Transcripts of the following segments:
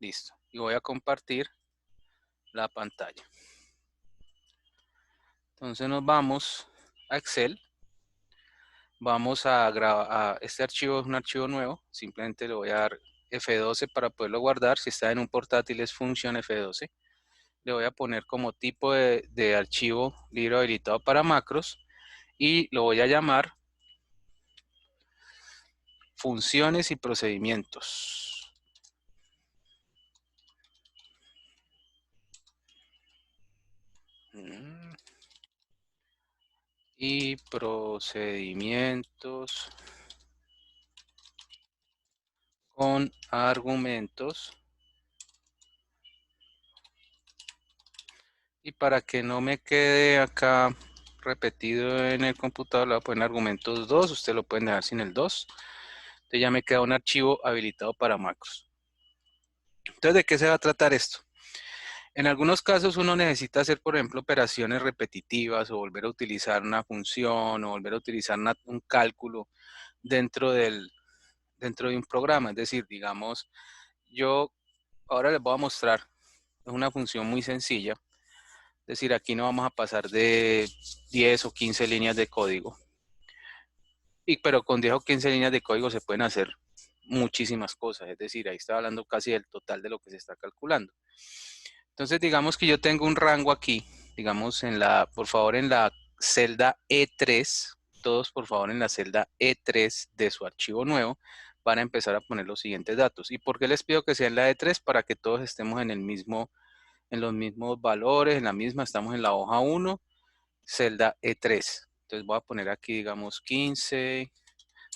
Listo. Y voy a compartir la pantalla. Entonces nos vamos a Excel. Vamos a grabar, este archivo es un archivo nuevo, simplemente le voy a dar F12 para poderlo guardar. Si está en un portátil es función F12. Le voy a poner como tipo de archivo libro habilitado para macros y lo voy a llamar funciones y procedimientos. Y procedimientos con argumentos. Y para que no me quede acá repetido en el computador, le voy a poner argumentos 2. Usted lo pueden dejar sin el 2. Entonces ya me queda un archivo habilitado para macros. Entonces, ¿de qué se va a tratar esto? En algunos casos uno necesita hacer, por ejemplo, operaciones repetitivas o volver a utilizar una función o volver a utilizar un cálculo dentro de un programa. Es decir, digamos, yo ahora les voy a mostrar una función muy sencilla. Es decir, aquí no vamos a pasar de 10 o 15 líneas de código. Pero con 10 o 15 líneas de código se pueden hacer muchísimas cosas. Es decir, ahí está hablando casi del total de lo que se está calculando. Entonces, digamos que yo tengo un rango aquí. Digamos, por favor, en la celda E3. Todos, por favor, en la celda E3 de su archivo nuevo van a empezar a poner los siguientes datos. ¿Y por qué les pido que sea en la E3? Para que todos estemos en los mismos valores, en la misma, estamos en la hoja 1, celda E3. Entonces voy a poner aquí, digamos, 15,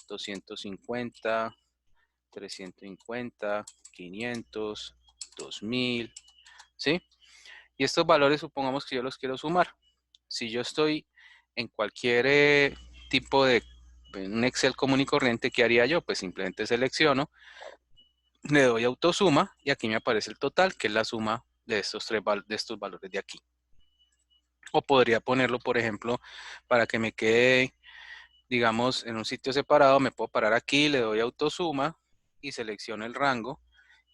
250, 350, 500, 2000, ¿sí? Y estos valores supongamos que yo los quiero sumar. Si yo estoy en cualquier tipo de un Excel común y corriente, ¿qué haría yo? Pues simplemente selecciono, le doy autosuma y aquí me aparece el total, que es la suma de estos valores de aquí. O podría ponerlo, por ejemplo, para que me quede, digamos, en un sitio separado, me puedo parar aquí, le doy autosuma y selecciono el rango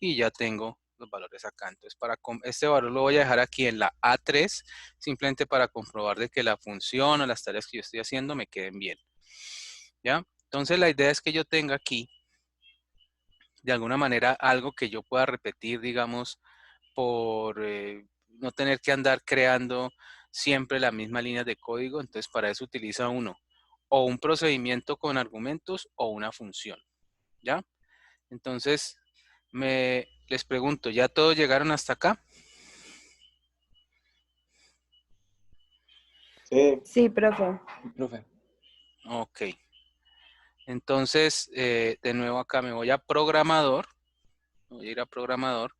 y ya tengo los valores acá. Entonces, este valor lo voy a dejar aquí en la A3, simplemente para comprobar de que la función o las tareas que yo estoy haciendo me queden bien. ¿Ya? Entonces, la idea es que yo tenga aquí, de alguna manera, algo que yo pueda repetir, digamos, por no tener que andar creando siempre las mismas líneas de código. Entonces, para eso utiliza uno o un procedimiento con argumentos o una función. ¿Ya? Entonces, les pregunto, ¿ya todos llegaron hasta acá? Sí. Sí, profe. Profe. Ok. Entonces, de nuevo acá me voy a programador. Voy a ir a programador.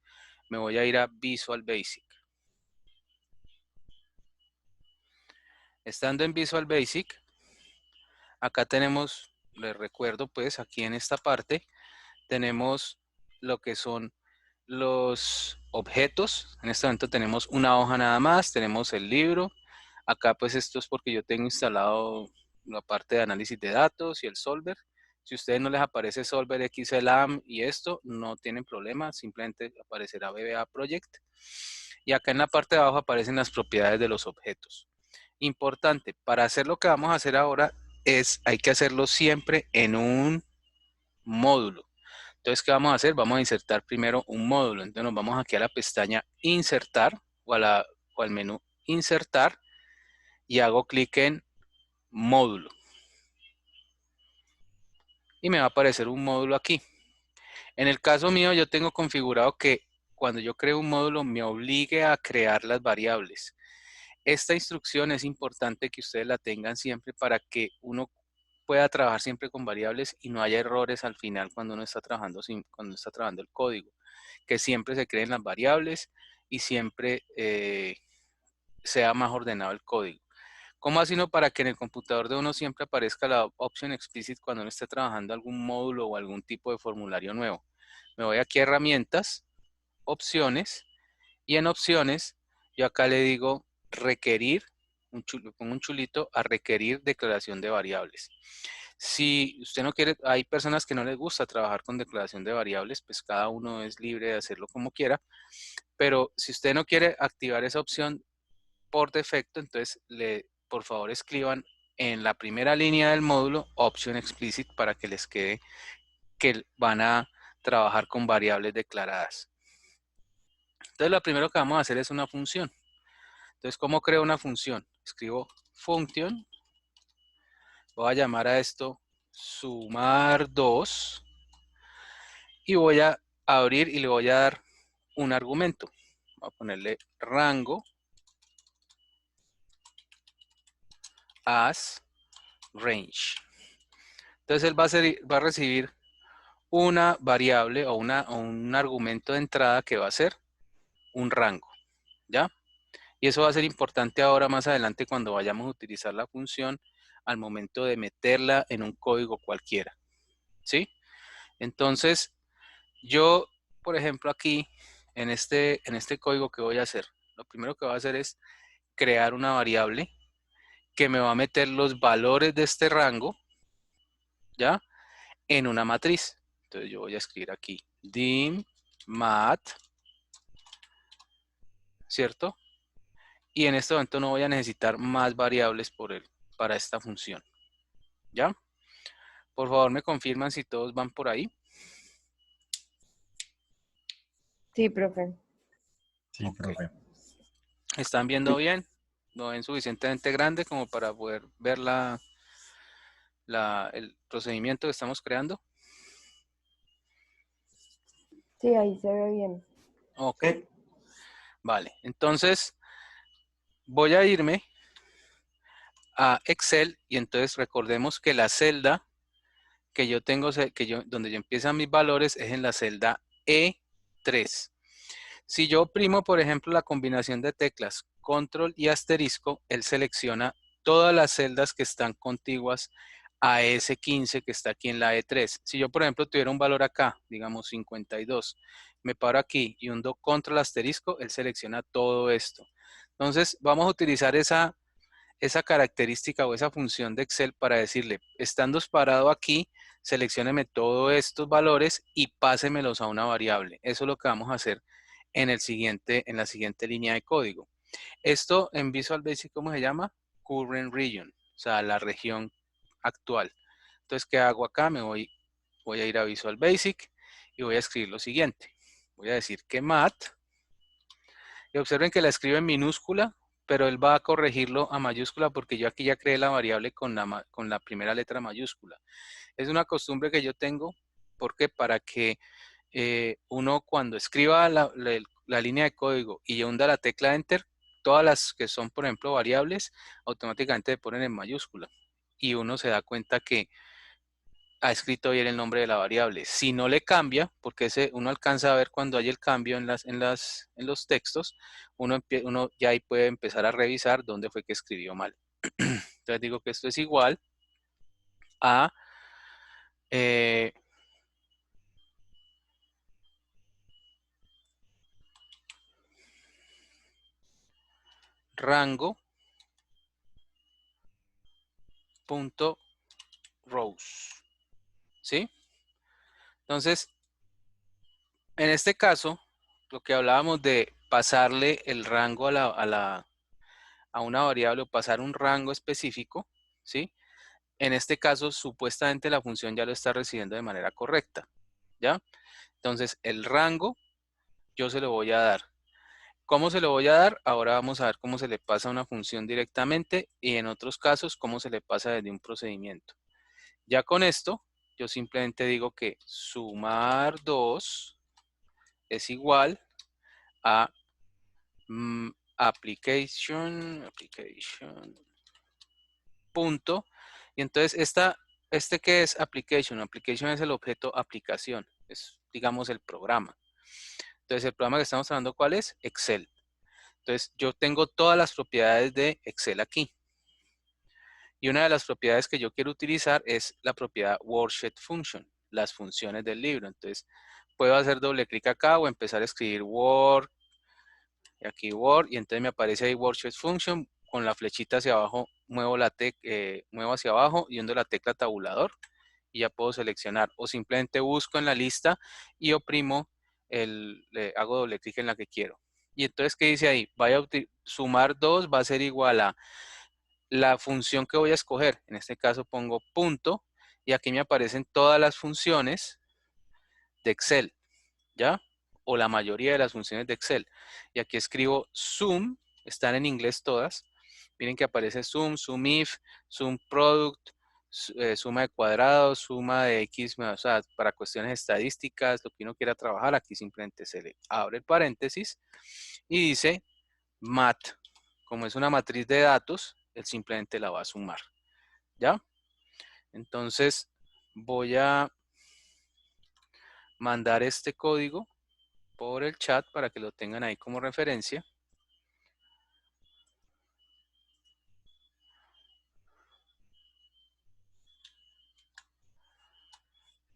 Me voy a ir a Visual Basic. Estando en Visual Basic, acá tenemos, les recuerdo pues, aquí en esta parte, tenemos lo que son los objetos. En este momento tenemos una hoja nada más, tenemos el libro. Acá pues esto es porque yo tengo instalado la parte de análisis de datos y el solver. Si a ustedes no les aparece solver, XLAM y esto, no tienen problema, simplemente aparecerá VBA Project. Y acá en la parte de abajo aparecen las propiedades de los objetos. Importante, para hacer lo que vamos a hacer ahora hay que hacerlo siempre en un módulo. Entonces, ¿qué vamos a hacer? Vamos a insertar primero un módulo. Entonces nos vamos aquí a la pestaña insertar o al menú insertar y hago clic en módulo. Y me va a aparecer un módulo aquí. En el caso mío yo tengo configurado que cuando yo creo un módulo me obligue a crear las variables. Esta instrucción es importante que ustedes la tengan siempre para que uno pueda trabajar siempre con variables y no haya errores al final cuando uno está trabajando, el código. Que siempre se creen las variables y siempre sea más ordenado el código. ¿Cómo así no? Para que en el computador de uno siempre aparezca la opción explicit cuando uno esté trabajando algún módulo o algún tipo de formulario nuevo. Me voy aquí a herramientas, opciones, y en opciones yo acá le digo requerir, pongo un chulito a requerir declaración de variables. Si usted no quiere, hay personas que no les gusta trabajar con declaración de variables, pues cada uno es libre de hacerlo como quiera, pero si usted no quiere activar esa opción por defecto, entonces por favor escriban en la primera línea del módulo option explicit para que les quede que van a trabajar con variables declaradas. Entonces lo primero que vamos a hacer es una función. Entonces, ¿cómo creo una función? Escribo function, voy a llamar a esto sumar 2 y voy a abrir y le voy a dar un argumento. Voy a ponerle rango as range. Entonces él va a recibir una variable o un argumento de entrada que va a ser un rango, ¿ya? Y eso va a ser importante ahora más adelante cuando vayamos a utilizar la función al momento de meterla en un código cualquiera, ¿sí? Entonces, yo, por ejemplo, aquí, en este código que voy a hacer, lo primero que voy a hacer es crear una variable que me va a meter los valores de este rango, ¿ya? En una matriz. Entonces yo voy a escribir aquí dim math, ¿cierto? Y en este momento no voy a necesitar más variables para esta función, ¿ya? Por favor me confirman si todos van por ahí. Sí, profe. Sí, Ok. profe. ¿Están viendo bien? ¿Lo ven suficientemente grande como para poder ver el procedimiento que estamos creando? Sí, ahí se ve bien. Ok. Vale. Entonces voy a irme a Excel y entonces recordemos que la celda que yo tengo, donde yo empiezan mis valores es en la celda E3. Si yo oprimo, por ejemplo, la combinación de teclas control y asterisco, él selecciona todas las celdas que están contiguas a ese 15 que está aquí en la E3. Si yo, por ejemplo, tuviera un valor acá, digamos 52, me paro aquí y hundo control asterisco, él selecciona todo esto. Entonces, vamos a utilizar esa característica o esa función de Excel para decirle, estando parado aquí, seleccióneme todos estos valores y pásemelos a una variable. Eso es lo que vamos a hacer en la siguiente línea de código. Esto en Visual Basic, ¿cómo se llama? Current Region, o sea, la región actual. Entonces, ¿qué hago acá? Voy a ir a Visual Basic y voy a escribir lo siguiente. Voy a decir que math, y observen que la escribo en minúscula, pero él va a corregirlo a mayúscula porque yo aquí ya creé la variable con la primera letra mayúscula. Es una costumbre que yo tengo porque para que uno cuando escriba la línea de código y hunda la tecla Enter, todas las que son, por ejemplo, variables, automáticamente se ponen en mayúscula. Y uno se da cuenta que ha escrito bien el nombre de la variable. Si no le cambia, porque uno alcanza a ver cuando hay el cambio en los textos, uno ya ahí puede empezar a revisar dónde fue que escribió mal. Entonces digo que esto es igual a eh, rango.rows, ¿sí? Entonces, en este caso, lo que hablábamos de pasarle el rango a una variable o pasar un rango específico, ¿sí? En este caso, supuestamente la función ya lo está recibiendo de manera correcta, ¿ya? Entonces, el rango yo se lo voy a dar. ¿Cómo se lo voy a dar? Ahora vamos a ver cómo se le pasa a una función directamente y en otros casos, cómo se le pasa desde un procedimiento. Ya con esto, yo simplemente digo que sumar 2 es igual a application, punto. Y entonces este que es application es el objeto aplicación, es digamos el programa. Entonces el programa que estamos hablando, ¿cuál es? Excel. Entonces yo tengo todas las propiedades de Excel aquí. Y una de las propiedades que yo quiero utilizar es la propiedad worksheet function, las funciones del libro. Entonces puedo hacer doble clic acá o empezar a escribir y aquí Word, y entonces me aparece ahí worksheet function con la flechita hacia abajo muevo muevo hacia abajo y hundo la tecla tabulador y ya puedo seleccionar, o simplemente busco en la lista y oprimo le hago doble clic en la que quiero. Y entonces, ¿qué dice ahí? Sumar 2 va a ser igual a la función que voy a escoger. En este caso pongo punto y aquí me aparecen todas las funciones de Excel, ¿ya? O la mayoría de las funciones de Excel. Y aquí escribo sum, están en inglés todas. Miren que aparece sum, sum if, sum product, suma de cuadrados, suma de X, o sea, para cuestiones estadísticas, lo que uno quiera trabajar, aquí simplemente se le abre el paréntesis y dice mat. Como es una matriz de datos, él simplemente la va a sumar, ¿ya? Entonces voy a mandar este código por el chat para que lo tengan ahí como referencia.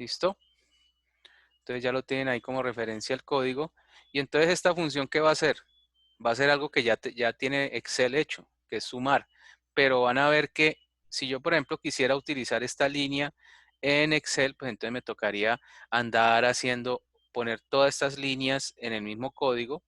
¿Listo? Entonces ya lo tienen ahí como referencia el código. Y entonces esta función, ¿qué va a hacer? Va a ser algo que ya tiene Excel hecho, que es sumar. Pero van a ver que si yo, por ejemplo, quisiera utilizar esta línea en Excel, pues entonces me tocaría andar poner todas estas líneas en el mismo código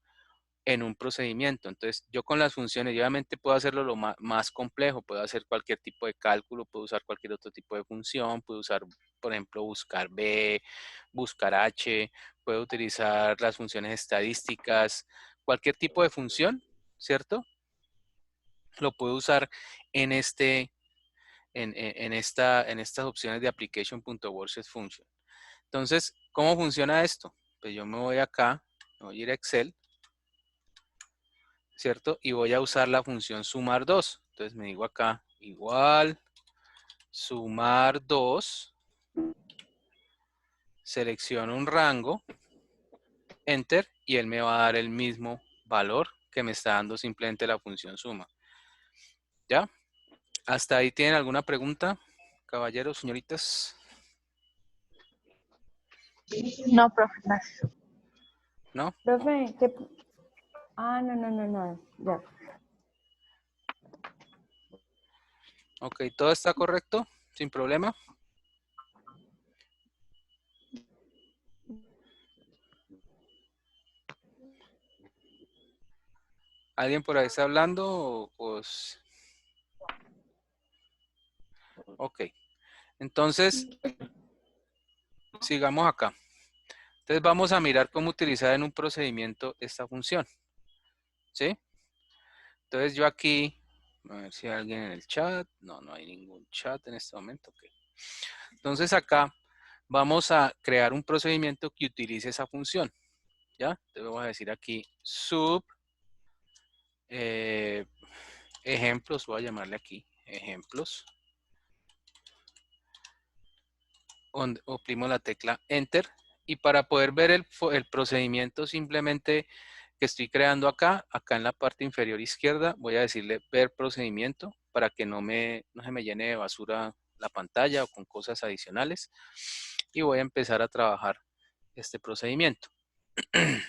en un procedimiento. Entonces, yo con las funciones, yo obviamente puedo hacerlo lo más complejo, puedo hacer cualquier tipo de cálculo, puedo usar cualquier otro tipo de función, puedo usar, por ejemplo, buscar B, buscar H, puedo utilizar las funciones estadísticas, cualquier tipo de función, ¿cierto? Lo puedo usar en en estas opciones de application.worksheet function. Entonces, ¿cómo funciona esto? Pues yo me voy acá, me voy a ir a Excel, ¿cierto? Y voy a usar la función sumar 2. Entonces me digo acá, igual, sumar 2, selecciono un rango, enter, y él me va a dar el mismo valor que me está dando simplemente la función suma. ¿Ya? ¿Hasta ahí tienen alguna pregunta, caballeros, señoritas? No, profe, gracias. ¿No? Profe, ah, no, ya. Ok, ¿todo está correcto? ¿Sin problema? ¿Alguien por ahí está hablando? Ok, entonces sigamos acá. Entonces vamos a mirar cómo utilizar en un procedimiento esta función, ¿sí? Entonces yo aquí, a ver si hay alguien en el chat. No, no hay ningún chat en este momento. Okay. Entonces acá vamos a crear un procedimiento que utilice esa función, ¿ya? Entonces vamos a decir aquí sub ejemplos, voy a llamarle aquí ejemplos. Oprimo la tecla Enter y para poder ver el procedimiento simplemente que estoy creando acá en la parte inferior izquierda, voy a decirle ver procedimiento para que no se me llene de basura la pantalla o con cosas adicionales y voy a empezar a trabajar este procedimiento. Entonces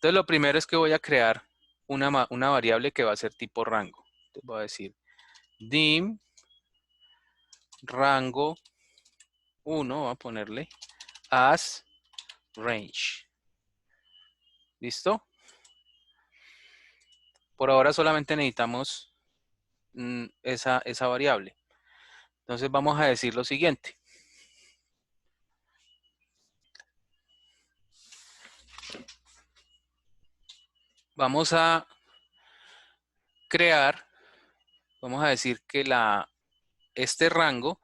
lo primero es que voy a crear una variable que va a ser tipo rango. Entonces voy a decir dim rango 1, voy a ponerle as range. ¿Listo? Por ahora solamente necesitamos esa variable. Entonces vamos a decir lo siguiente. Vamos a crear, vamos a decir que este rango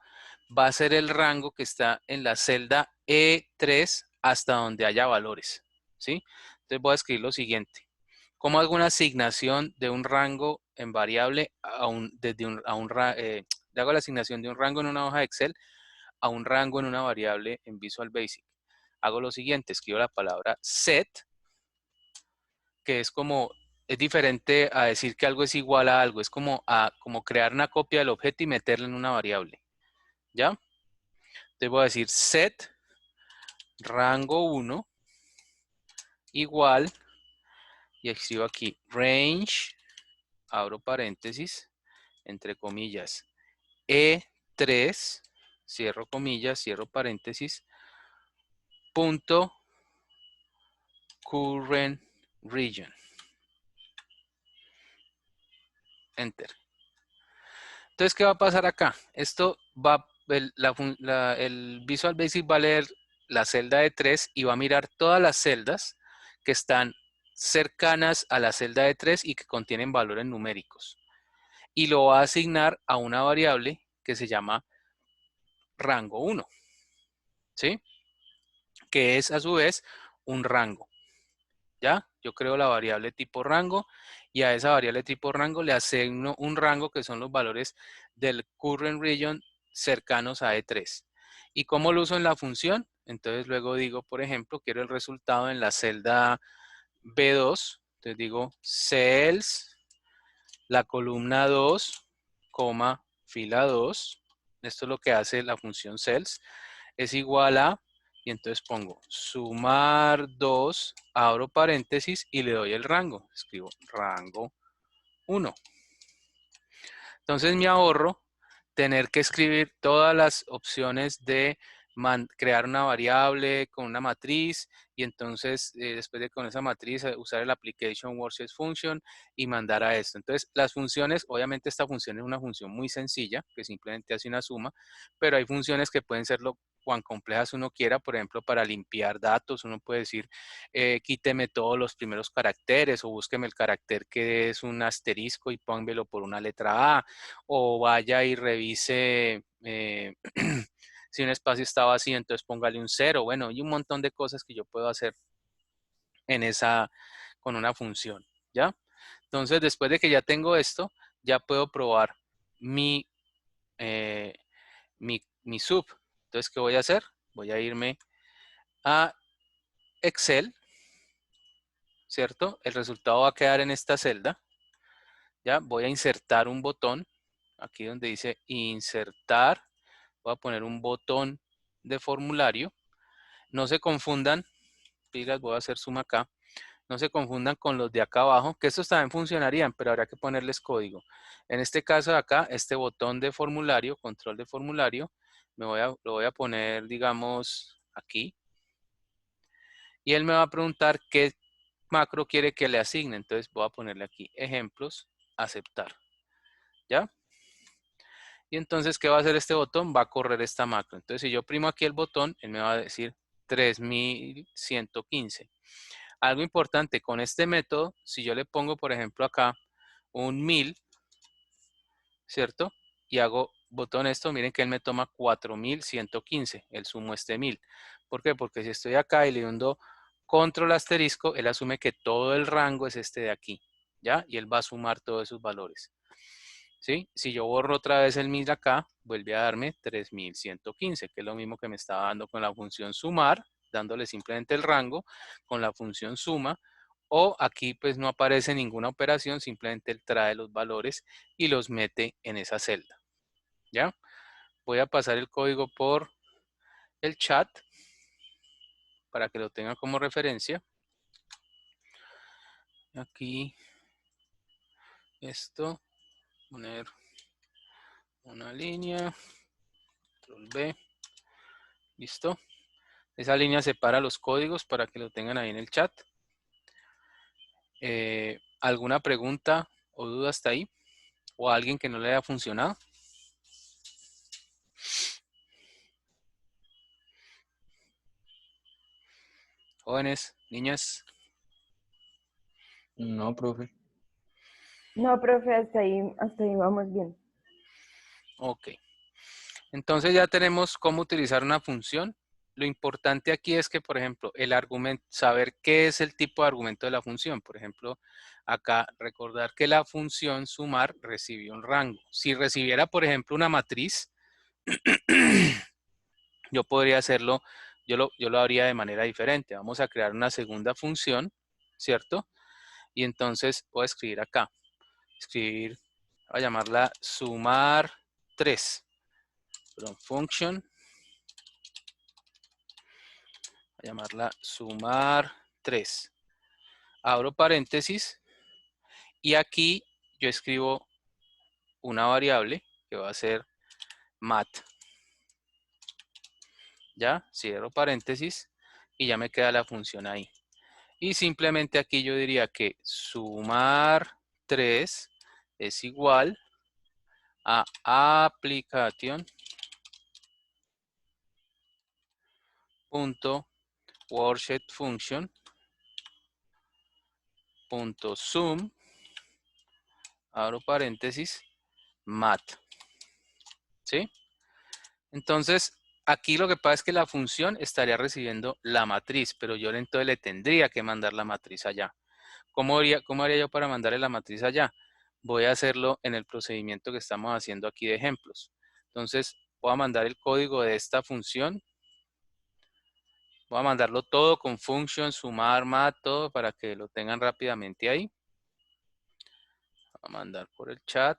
va a ser el rango que está en la celda E3 hasta donde haya valores, ¿sí? Entonces voy a escribir lo siguiente. ¿Cómo hago una asignación de un rango en variable le hago la asignación de un rango en una hoja de Excel a un rango en una variable en Visual Basic? Hago lo siguiente, escribo la palabra set, que es diferente a decir que algo es igual a algo, es como crear una copia del objeto y meterla en una variable, ¿ya? Entonces voy a decir set rango 1 igual, y escribo aquí range, abro paréntesis, entre comillas, E3, cierro comillas, cierro paréntesis, punto current region. Enter. Entonces, ¿qué va a pasar acá? Esto va, el Visual Basic va a leer la celda de 3 y va a mirar todas las celdas que están cercanas a la celda de 3 y que contienen valores numéricos. Y lo va a asignar a una variable que se llama rango 1, ¿sí? Que es a su vez un rango. ¿Ya? Yo creo la variable tipo rango y a esa variable tipo rango le asigno un rango que son los valores del current region cercanos a E3. ¿Y cómo lo uso en la función? Entonces luego digo, por ejemplo, quiero el resultado en la celda B2. Entonces digo cells, la columna 2, coma, fila 2. Esto es lo que hace la función cells. Es igual a, y entonces pongo sumar 2, abro paréntesis y le doy el rango. Escribo rango 1. Entonces me ahorro tener que escribir todas las opciones de crear una variable con una matriz y entonces después de con esa matriz usar el application workspace function y mandar a esto. Entonces las funciones, obviamente esta función es una función muy sencilla que simplemente hace una suma, pero hay funciones que pueden ser lo cuán complejas uno quiera. Por ejemplo, para limpiar datos uno puede decir quíteme todos los primeros caracteres o búsqueme el carácter que es un asterisco y pónmelo por una letra A, o vaya y revise si un espacio está vacío, entonces póngale un 0. Bueno, hay un montón de cosas que yo puedo hacer en con una función, ¿ya? Entonces, después de que ya tengo esto, ya puedo probar mi, mi sub. Entonces, ¿qué voy a hacer? Voy a irme a Excel, ¿cierto? El resultado va a quedar en esta celda. Ya, voy a insertar un botón, aquí donde dice insertar, voy a poner un botón de formulario. No se confundan, pilas, voy a hacer suma acá. No se confundan con los de acá abajo, que estos también funcionarían, pero habrá que ponerles código. En este caso de acá, este botón de formulario, control de formulario, lo voy a poner, digamos, aquí. Y él me va a preguntar qué macro quiere que le asigne. Entonces voy a ponerle aquí ejemplos, aceptar. ¿Ya? Y entonces, ¿qué va a hacer este botón? Va a correr esta macro. Entonces, si yo oprimo aquí el botón, él me va a decir 3115. Algo importante, con este método, si yo le pongo, por ejemplo, acá un 1000, ¿cierto? Y hago botón esto, miren que él me toma 4115. Él sumo este 1000. ¿Por qué? Porque si estoy acá y le hundo control asterisco, él asume que todo el rango es este de aquí, ¿ya? Y él va a sumar todos esos valores. ¿Sí? Si yo borro otra vez el 1000 acá, vuelve a darme 3115, que es lo mismo que me estaba dando con la función sumar, dándole simplemente el rango, con la función suma, o aquí pues no aparece ninguna operación, simplemente él trae los valores y los mete en esa celda. ¿Ya? Voy a pasar el código por el chat para que lo tengan como referencia. Aquí, esto, poner una línea, control B, listo. Esa línea separa los códigos para que lo tengan ahí en el chat. ¿Alguna pregunta o duda hasta ahí? ¿O a alguien que no le haya funcionado? Jóvenes, niñas. No, profe. No, profe, hasta ahí vamos bien. Ok. Entonces ya tenemos cómo utilizar una función. Lo importante aquí es que, por ejemplo, el argumento, saber qué es el tipo de argumento de la función. Por ejemplo, acá recordar que la función sumar recibió un rango. Si recibiera, por ejemplo, una matriz, yo podría hacerlo, yo lo haría de manera diferente. Vamos a crear una segunda función, ¿cierto? Y entonces voy a escribir acá. Voy a llamarla sumar 3. Perdón, function. Voy a llamarla sumar 3. Abro paréntesis. Y aquí yo escribo una variable que va a ser mat. Ya, cierro paréntesis y ya me queda la función ahí. Y simplemente aquí yo diría que sumar 3 es igual a application.worshedFunction.sum, abro paréntesis, mat. ¿Sí? Entonces, aquí lo que pasa es que la función estaría recibiendo la matriz, pero yo entonces le tendría que mandar la matriz allá. ¿Cómo haría yo para mandarle la matriz allá? Voy a hacerlo en el procedimiento que estamos haciendo aquí de ejemplos. Entonces, voy a mandar el código de esta función. Voy a mandarlo todo con function, sumar, mat, todo para que lo tengan rápidamente ahí. Voy a mandar por el chat.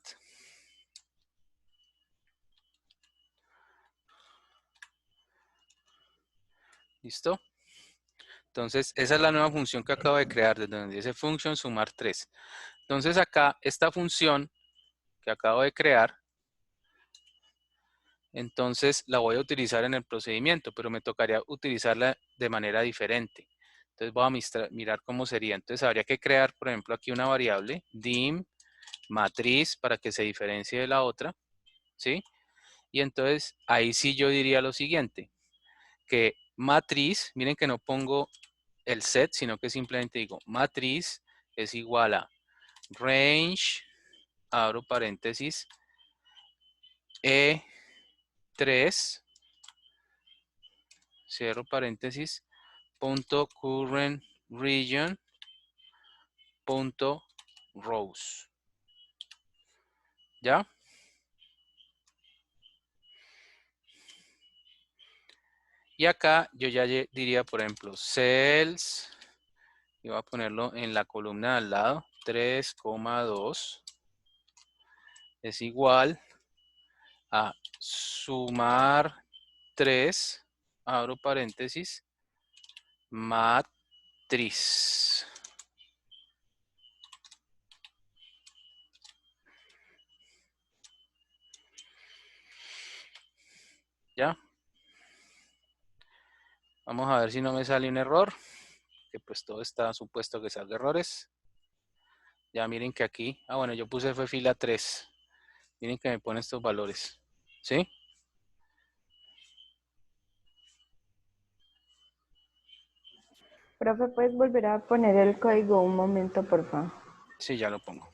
¿Listo? Entonces, esa es la nueva función que acabo de crear, desde donde dice function, sumar 3. Entonces, acá, esta función que acabo de crear, entonces la voy a utilizar en el procedimiento, pero me tocaría utilizarla de manera diferente. Entonces, voy a mirar cómo sería. Entonces, habría que crear, por ejemplo, aquí una variable, dim, matriz, para que se diferencie de la otra, ¿sí? Y entonces, ahí sí yo diría lo siguiente, que matriz, miren que no pongo el set, sino que simplemente digo matriz es igual a range, abro paréntesis, E3, cierro paréntesis, punto current region, punto rows. ¿Ya? Y acá yo ya diría, por ejemplo, cells, y voy a ponerlo en la columna de al lado, 3,2 es igual a sumar 3, abro paréntesis, matriz. ¿Ya? Vamos a ver si no me sale un error, que pues todo está supuesto que salga errores. Ya miren que aquí, bueno, yo puse fue fila 3. Miren que me pone estos valores, ¿sí? Profe, ¿puedes volver a poner el código un momento, por favor? Sí, ya lo pongo.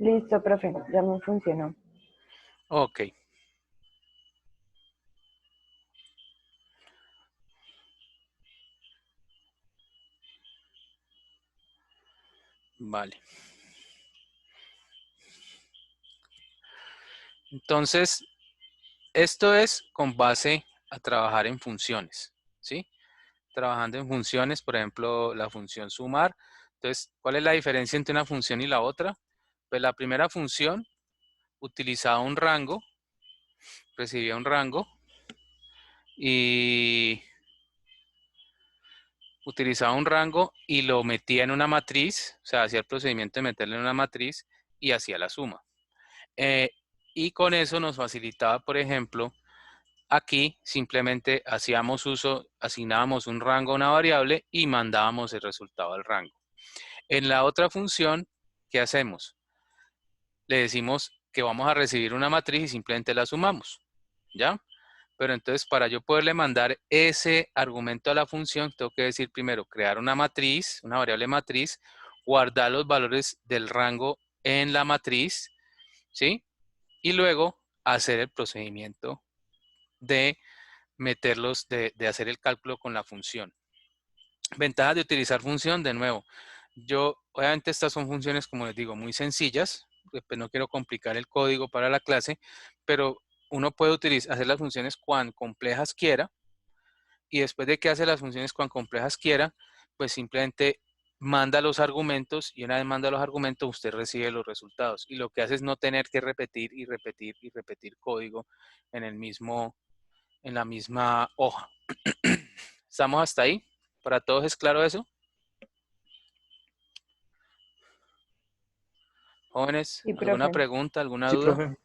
Listo, profe, ya me funcionó. Ok. Vale. Entonces, esto es con base a trabajar en funciones, ¿sí? Trabajando en funciones, por ejemplo, la función sumar. Entonces, ¿cuál es la diferencia entre una función y la otra? Pues la primera función utilizaba un rango, recibía un rango y utilizaba un rango y lo metía en una matriz, o sea, hacía el procedimiento de meterle en una matriz y hacía la suma. Y con eso nos facilitaba, por ejemplo, aquí simplemente hacíamos uso, asignábamos un rango a una variable y mandábamos el resultado al rango. En la otra función, ¿qué hacemos? Le decimos que vamos a recibir una matriz y simplemente la sumamos, ¿ya? Pero entonces para yo poderle mandar ese argumento a la función, tengo que decir primero crear una matriz, una variable matriz, guardar los valores del rango en la matriz, ¿sí? Y luego hacer el procedimiento de meterlos, de hacer el cálculo con la función. Ventajas de utilizar función, de nuevo. Obviamente estas son funciones, como les digo, muy sencillas, pues no quiero complicar el código para la clase, pero uno puede hacer las funciones cuan complejas quiera, y después de que hace las funciones cuan complejas quiera, pues simplemente manda los argumentos, y una vez manda los argumentos, usted recibe los resultados. Y lo que hace es no tener que repetir y repetir y repetir código en la misma hoja. ¿Estamos hasta ahí? ¿Para todos es claro eso? Jóvenes, Sí, ¿alguna profe. pregunta, alguna Sí, duda? profe.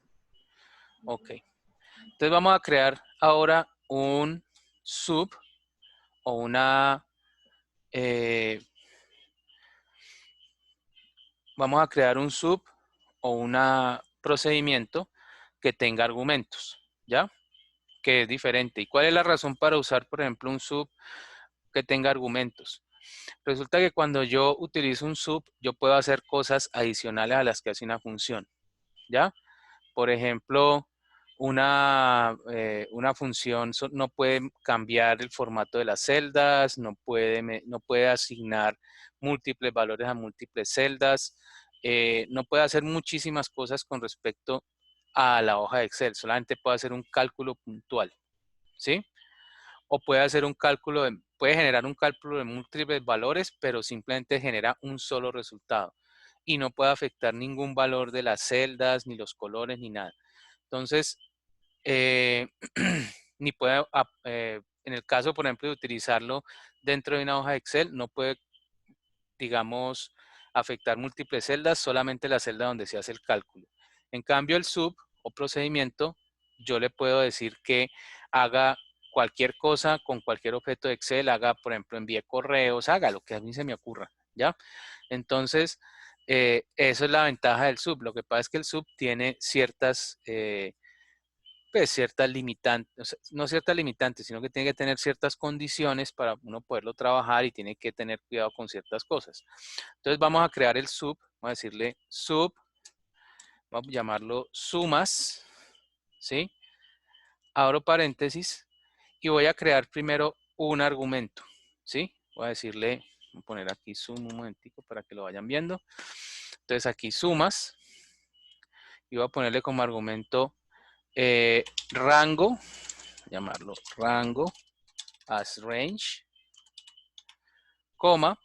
Ok. Entonces vamos a crear ahora un sub o vamos a crear un sub o un procedimiento que tenga argumentos, ¿ya? Que es diferente. ¿Y cuál es la razón para usar, por ejemplo, un sub que tenga argumentos? Resulta que cuando yo utilizo un sub, yo puedo hacer cosas adicionales a las que hace una función, ¿ya? Por ejemplo, una función no puede cambiar el formato de las celdas, no puede asignar múltiples valores a múltiples celdas, no puede hacer muchísimas cosas con respecto a la hoja de Excel, solamente puede hacer un cálculo puntual, ¿sí? O puede generar un cálculo de múltiples valores, pero simplemente genera un solo resultado y no puede afectar ningún valor de las celdas, ni los colores, ni nada. Entonces, ni puede, en el caso, por ejemplo, de utilizarlo dentro de una hoja de Excel, no puede, digamos, afectar múltiples celdas, solamente la celda donde se hace el cálculo. En cambio, el sub o procedimiento, yo le puedo decir que haga cualquier cosa con cualquier objeto de Excel, haga, por ejemplo, envíe correos, haga lo que a mí se me ocurra, ¿ya? Entonces, eso es la ventaja del sub. Lo que pasa es que el sub tiene ciertas limitantes, o sea, no ciertas limitantes, sino que tiene que tener ciertas condiciones para uno poderlo trabajar y tiene que tener cuidado con ciertas cosas. Entonces vamos a crear el sub, vamos a decirle sub, vamos a llamarlo sumas, ¿sí? Abro paréntesis y voy a crear primero un argumento, ¿sí? Voy a decirle, voy a poner aquí sum un momentico para que lo vayan viendo. Entonces aquí sumas y voy a ponerle como argumento rango, llamarlo rango as range, coma,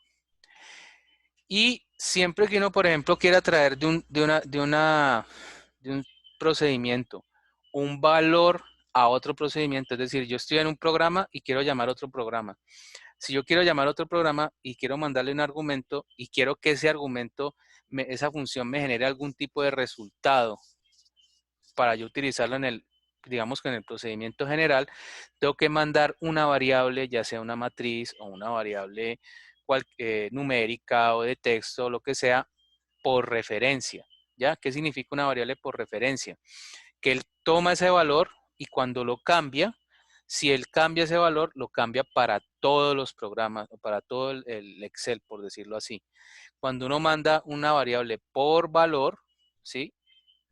y siempre que uno, por ejemplo, quiera traer de un procedimiento un valor a otro procedimiento, es decir, yo estoy en un programa y quiero llamar a otro programa. Si yo quiero llamar a otro programa y quiero mandarle un argumento y quiero que ese argumento, esa función me genere algún tipo de resultado para yo utilizarlo digamos que en el procedimiento general, tengo que mandar una variable, ya sea una matriz o una variable numérica o de texto o lo que sea, por referencia. ¿Ya? ¿Qué significa una variable por referencia? Que él toma ese valor y cuando lo cambia, si él cambia ese valor, lo cambia para todos los programas, o para todo el Excel, por decirlo así. Cuando uno manda una variable por valor, ¿sí?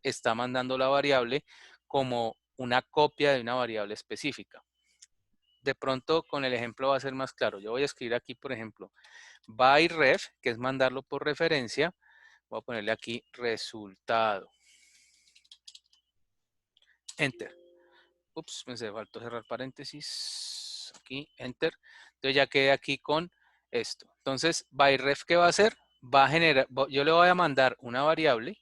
Está mandando la variable como una copia de una variable específica. De pronto con el ejemplo va a ser más claro. Yo voy a escribir aquí, por ejemplo, by ref, que es mandarlo por referencia. Voy a ponerle aquí resultado. Enter. Ups, me faltó cerrar paréntesis. Aquí, enter. Entonces ya quedé aquí con esto. Entonces, by ref, ¿qué va a hacer? Va a generar, yo le voy a mandar una variable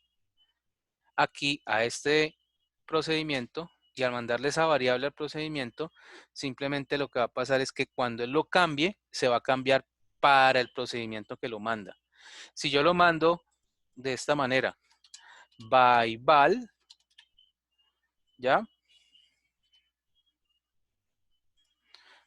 aquí a este procedimiento y al mandarle esa variable al procedimiento, simplemente lo que va a pasar es que cuando él lo cambie, se va a cambiar para el procedimiento que lo manda. Si yo lo mando de esta manera, by val, ¿ya?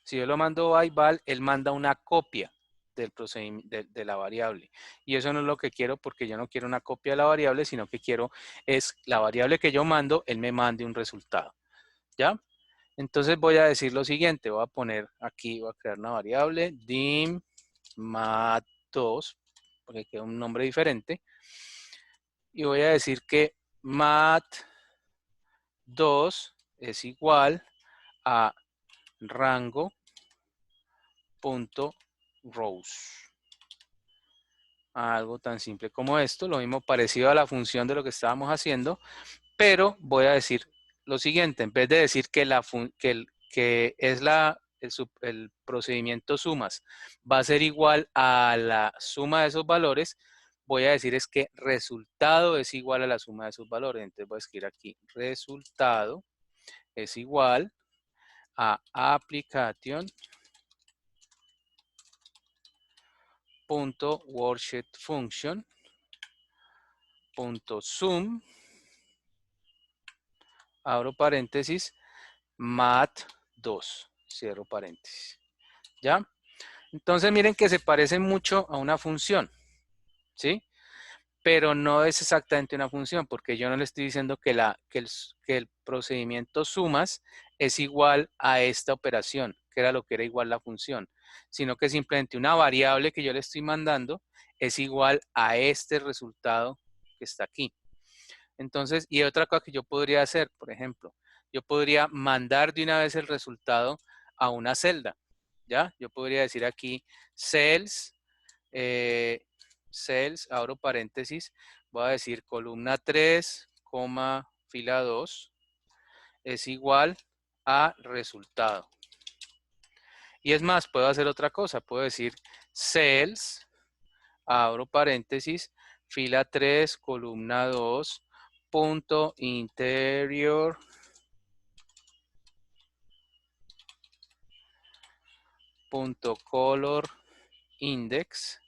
Si yo lo mando by val, él manda una copia del procedimiento de la variable. Y eso no es lo que quiero porque yo no quiero una copia de la variable, sino que quiero es la variable que yo mando, él me mande un resultado. ¿Ya? Entonces voy a decir lo siguiente, voy a poner aquí, voy a crear una variable, dim mat2, porque queda un nombre diferente, y voy a decir que mat2 es igual a rango.rows. a algo tan simple como esto, lo mismo parecido a la función de lo que estábamos haciendo, pero voy a decir lo siguiente, en vez de decir que, el procedimiento sumas va a ser igual a la suma de esos valores, voy a decir es que resultado es igual a la suma de esos valores. Entonces voy a escribir aquí, resultado es igual a application.worksheetFunction.sum, abro paréntesis, mat2, cierro paréntesis. ¿Ya? Entonces miren que se parece mucho a una función, ¿sí? Pero no es exactamente una función, porque yo no le estoy diciendo que el procedimiento sumas es igual a esta operación, que era lo que era igual la función, sino que simplemente una variable que yo le estoy mandando es igual a este resultado que está aquí. Entonces, y otra cosa que yo podría hacer, por ejemplo, yo podría mandar de una vez el resultado a una celda, ¿ya? Yo podría decir aquí cells, abro paréntesis, voy a decir columna 3, fila 2, es igual a resultado. Y es más, puedo hacer otra cosa, puedo decir cells, abro paréntesis, fila 3, columna 2, punto interior, punto color index,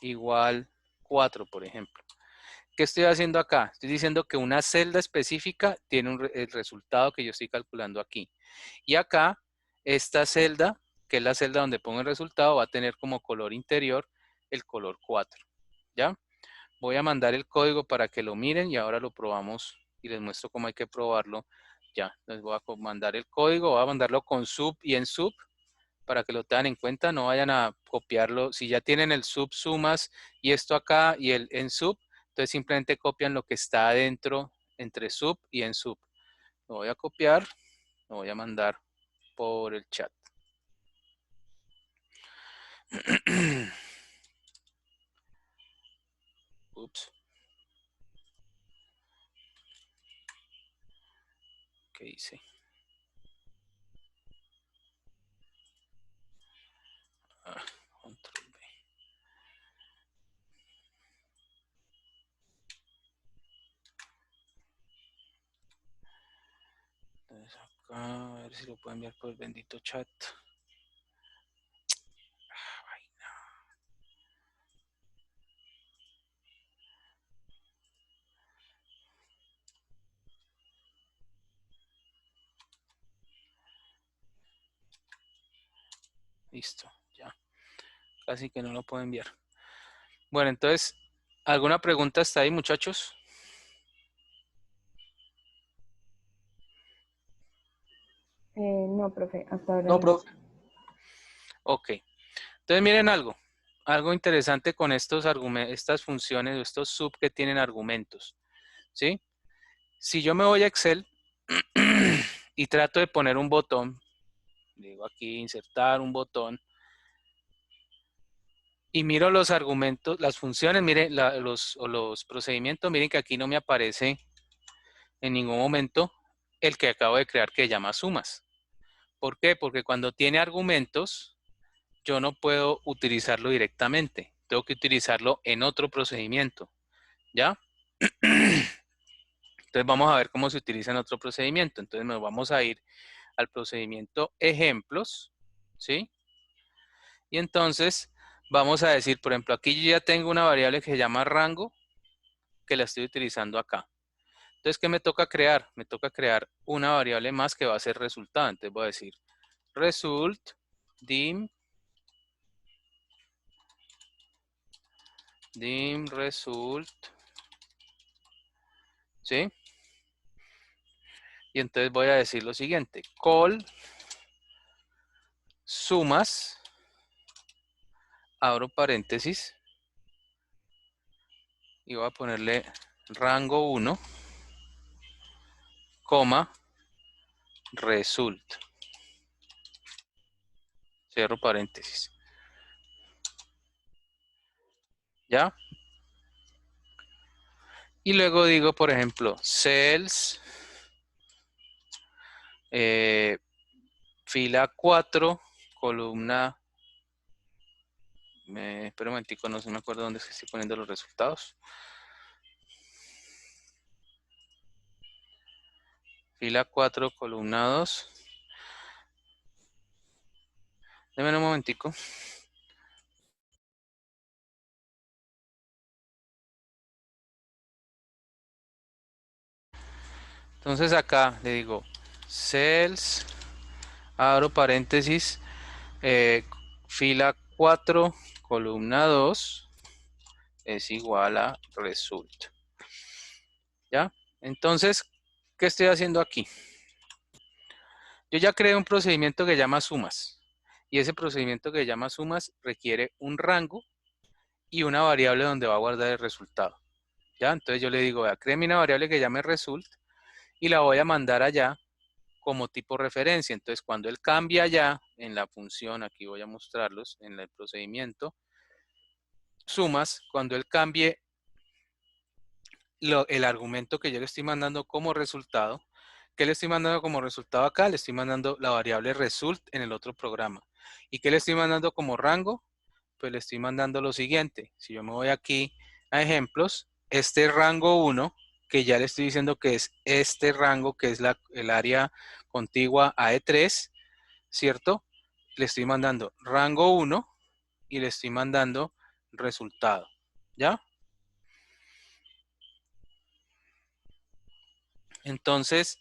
igual 4, por ejemplo. ¿Qué estoy haciendo acá? Estoy diciendo que una celda específica tiene el resultado que yo estoy calculando aquí. Y acá, esta celda, que es la celda donde pongo el resultado, va a tener como color interior el color 4. ¿Ya? Voy a mandar el código para que lo miren y ahora lo probamos y les muestro cómo hay que probarlo. Ya, les voy a mandar el código, voy a mandarlo con sub y en sub para que lo tengan en cuenta, no vayan a copiarlo. Si ya tienen el sub sumas y esto acá y el en sub, entonces simplemente copian lo que está adentro entre sub y en sub. Lo voy a copiar, lo voy a mandar por el chat. Ups. ¿Qué hice? Control B. Entonces acá, a ver si lo puedo enviar por el bendito chat. Listo, ya. Casi que no lo puedo enviar. Bueno, entonces, ¿alguna pregunta hasta ahí, muchachos? No, profe, hasta ahora No, no. profe. Ok. Entonces, miren algo interesante con estas funciones o estos sub que tienen argumentos, ¿sí? Si yo me voy a Excel y trato de poner un botón, digo aquí insertar un botón, y miro los argumentos, las funciones, miren, los procedimientos, miren que aquí no me aparece en ningún momento el que acabo de crear que se llama sumas. ¿Por qué? Porque cuando tiene argumentos, yo no puedo utilizarlo directamente. Tengo que utilizarlo en otro procedimiento, ¿ya? Entonces vamos a ver cómo se utiliza en otro procedimiento. Entonces nos vamos a ir al procedimiento ejemplos, ¿sí? Y entonces vamos a decir, por ejemplo, aquí yo ya tengo una variable que se llama rango, que la estoy utilizando acá. Entonces, ¿qué me toca crear? Me toca crear una variable más que va a ser resultado. Entonces voy a decir result dim result, ¿sí? Y entonces voy a decir lo siguiente, call sumas, abro paréntesis, y voy a ponerle rango 1, coma, result, cierro paréntesis. ¿Ya? Y luego digo, por ejemplo, cells, fila 4, columna, espera un momentico, no se me acuerdo dónde es que estoy poniendo los resultados. Fila 4, columna 2. Deme un momentico. Entonces acá le digo cells, abro paréntesis, fila 4, columna 2 es igual a result. ¿Ya? Entonces, ¿qué estoy haciendo aquí? Yo ya creé un procedimiento que llama sumas. Y ese procedimiento que llama sumas requiere un rango y una variable donde va a guardar el resultado. ¿Ya? Entonces yo le digo, vea, créeme una variable que llame result y la voy a mandar allá como tipo referencia. Entonces cuando él cambia allá en la función, aquí voy a mostrarlos en el procedimiento, sumas, cuando él cambie el argumento que yo le estoy mandando como resultado, ¿qué le estoy mandando como resultado acá? Le estoy mandando la variable result en el otro programa. ¿Y qué le estoy mandando como rango? Pues le estoy mandando lo siguiente. Si yo me voy aquí a ejemplos, este rango 1, que ya le estoy diciendo que es este rango, que es el área contigua a E3, ¿cierto? Le estoy mandando rango 1 y le estoy mandando resultado. ¿Ya? Entonces,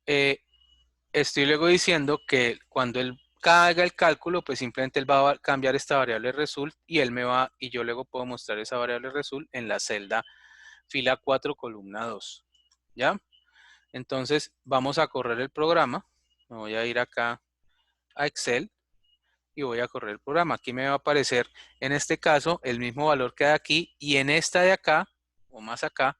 estoy luego diciendo que cuando él haga el cálculo, pues simplemente él va a cambiar esta variable result y él me va, y yo luego puedo mostrar esa variable result en la celda fila 4, columna 2. ¿Ya? Entonces, vamos a correr el programa. Me voy a ir acá a Excel y voy a correr el programa. Aquí me va a aparecer, en este caso, el mismo valor que hay aquí y en esta de acá, o más acá,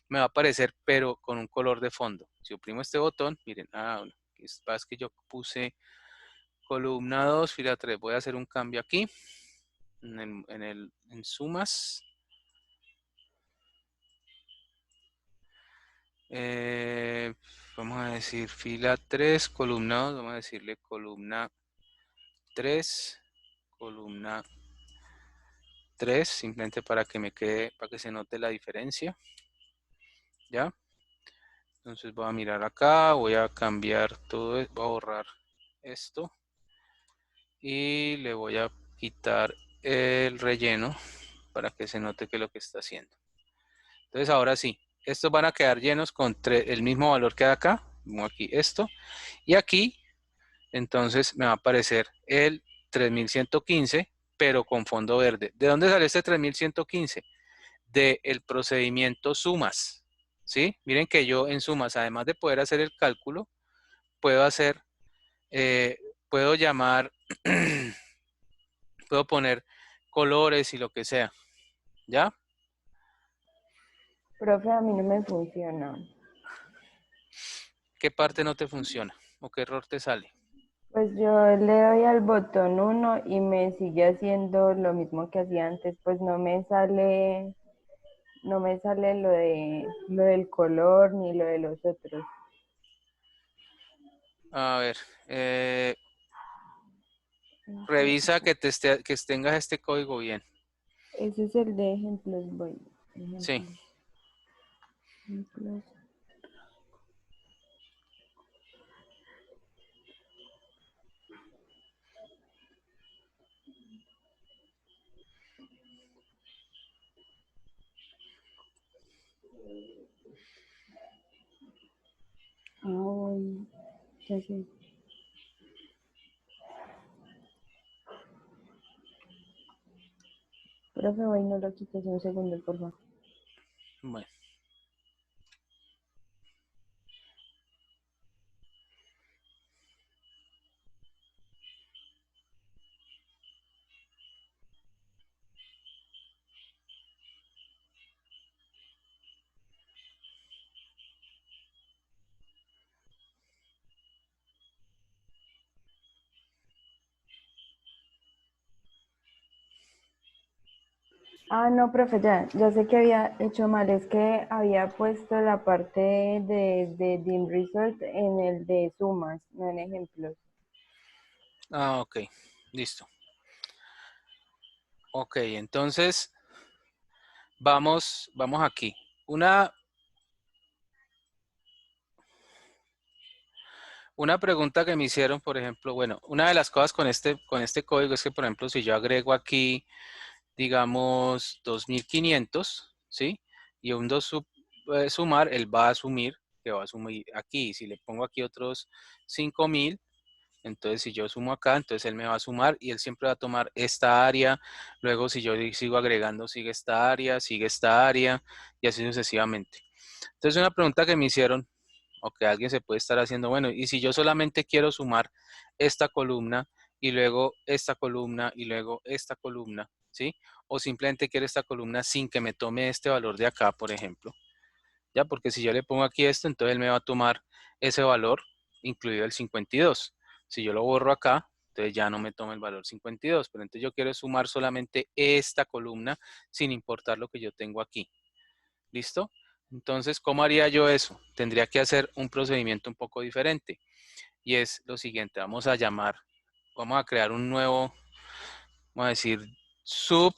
me va a aparecer, pero con un color de fondo. Si oprimo este botón, miren, bueno, es que yo puse columna 2, fila 3. Voy a hacer un cambio aquí, en sumas. Vamos a decir fila 3, columna 2, vamos a decirle columna 3, columna 3, simplemente para que me quede, para que se note la diferencia. ¿Ya? Entonces voy a mirar acá, voy a cambiar todo, voy a borrar esto y le voy a quitar el relleno para que se note que es lo que está haciendo. Entonces ahora sí, estos van a quedar llenos con el mismo valor que hay acá, como aquí esto, y aquí entonces me va a aparecer el 3115, pero con fondo verde. ¿De dónde sale este 3115? Del procedimiento sumas, ¿sí? Miren que yo en sumas, además de poder hacer el cálculo, puedo hacer, eh, puedo llamar, puedo poner colores y lo que sea, ¿ya? Profe, a mí no me funciona. ¿Qué parte no te funciona? ¿O qué error te sale? Pues yo le doy al botón 1 y me sigue haciendo lo mismo que hacía antes. Pues no me sale lo del color ni lo de los otros. A ver, revisa que que tengas este código bien. Ese es el de ejemplos, voy. Sí. Ejemplos. Ay, ya sé. Profe, hoy no lo quites un segundo, por favor. Bueno. Ah, no, profe, ya sé que había hecho mal, es que había puesto la parte de Dim Result en el de sumas, no en ejemplos. Ah, ok, listo. Ok, entonces vamos aquí. Una pregunta que me hicieron, por ejemplo, bueno, una de las cosas con este código es que, por ejemplo, si yo agrego aquí, digamos, 2500, ¿sí? Y un 2 sumar, él va a asumir que va a sumir aquí. Si le pongo aquí otros 5000, entonces si yo sumo acá, entonces él me va a sumar y él siempre va a tomar esta área. Luego si yo sigo agregando, sigue esta área y así sucesivamente. Entonces una pregunta que me hicieron o que alguien se puede estar haciendo, bueno, y si yo solamente quiero sumar esta columna y luego esta columna y luego esta columna, ¿sí? O simplemente quiero esta columna sin que me tome este valor de acá, por ejemplo, ¿ya? Porque si yo le pongo aquí esto, entonces él me va a tomar ese valor, incluido el 52. Si yo lo borro acá, entonces ya no me toma el valor 52, pero entonces yo quiero sumar solamente esta columna sin importar lo que yo tengo aquí. ¿Listo? Entonces, ¿cómo haría yo eso? Tendría que hacer un procedimiento un poco diferente. Y es lo siguiente, vamos a crear un nuevo, vamos a decir sub,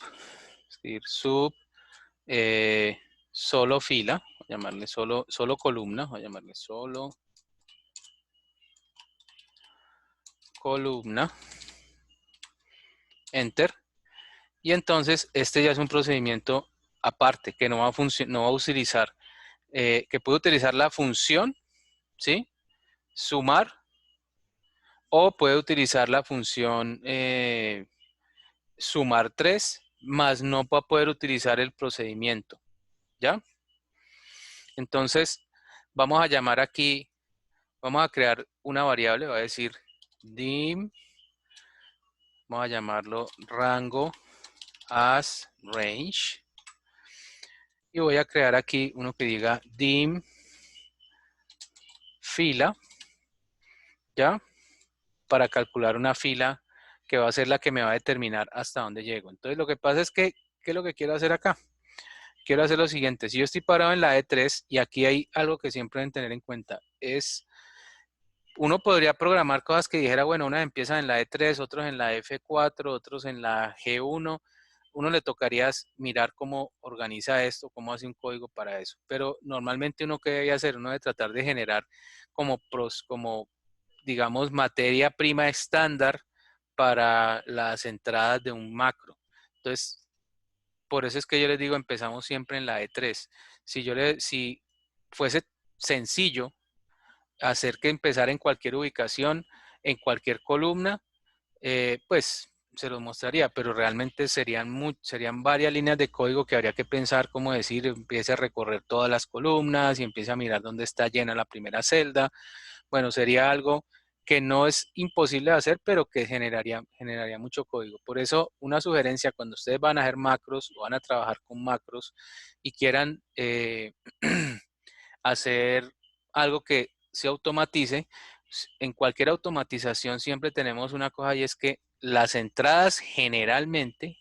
solo fila, voy a llamarle solo columna, voy a llamarle solo columna, enter. Y entonces este ya es un procedimiento aparte que no va a utilizar, que puede utilizar la función, ¿sí? Sumar, o puede utilizar la función sumar 3, más no va a poder utilizar el procedimiento, ¿ya? Entonces, vamos a llamar aquí, vamos a crear una variable, va a decir dim, vamos a llamarlo rango as range, y voy a crear aquí uno que diga dim fila, ¿ya? Para calcular una fila que va a ser la que me va a determinar hasta dónde llego. Entonces, lo que pasa es que, ¿qué es lo que quiero hacer acá? Quiero hacer lo siguiente, si yo estoy parado en la E3 y aquí hay algo que siempre deben tener en cuenta, es, uno podría programar cosas que dijera, bueno, unas empiezan en la E3, otros en la F4, otros en la G1, uno le tocaría mirar cómo organiza esto, cómo hace un código para eso, pero normalmente uno que debe hacer, uno debe tratar de generar como digamos, materia prima estándar para las entradas de un macro. Entonces, por eso es que yo les digo, empezamos siempre en la E3. Si fuese sencillo hacer que empezar en cualquier ubicación, en cualquier columna, pues se los mostraría, pero realmente serían varias líneas de código que habría que pensar, como decir, empiece a recorrer todas las columnas y empiece a mirar dónde está llena la primera celda. Bueno, sería algo que no es imposible de hacer, pero que generaría mucho código. Por eso, una sugerencia, cuando ustedes van a hacer macros o van a trabajar con macros y quieran hacer algo que se automatice, en cualquier automatización siempre tenemos una cosa y es que las entradas generalmente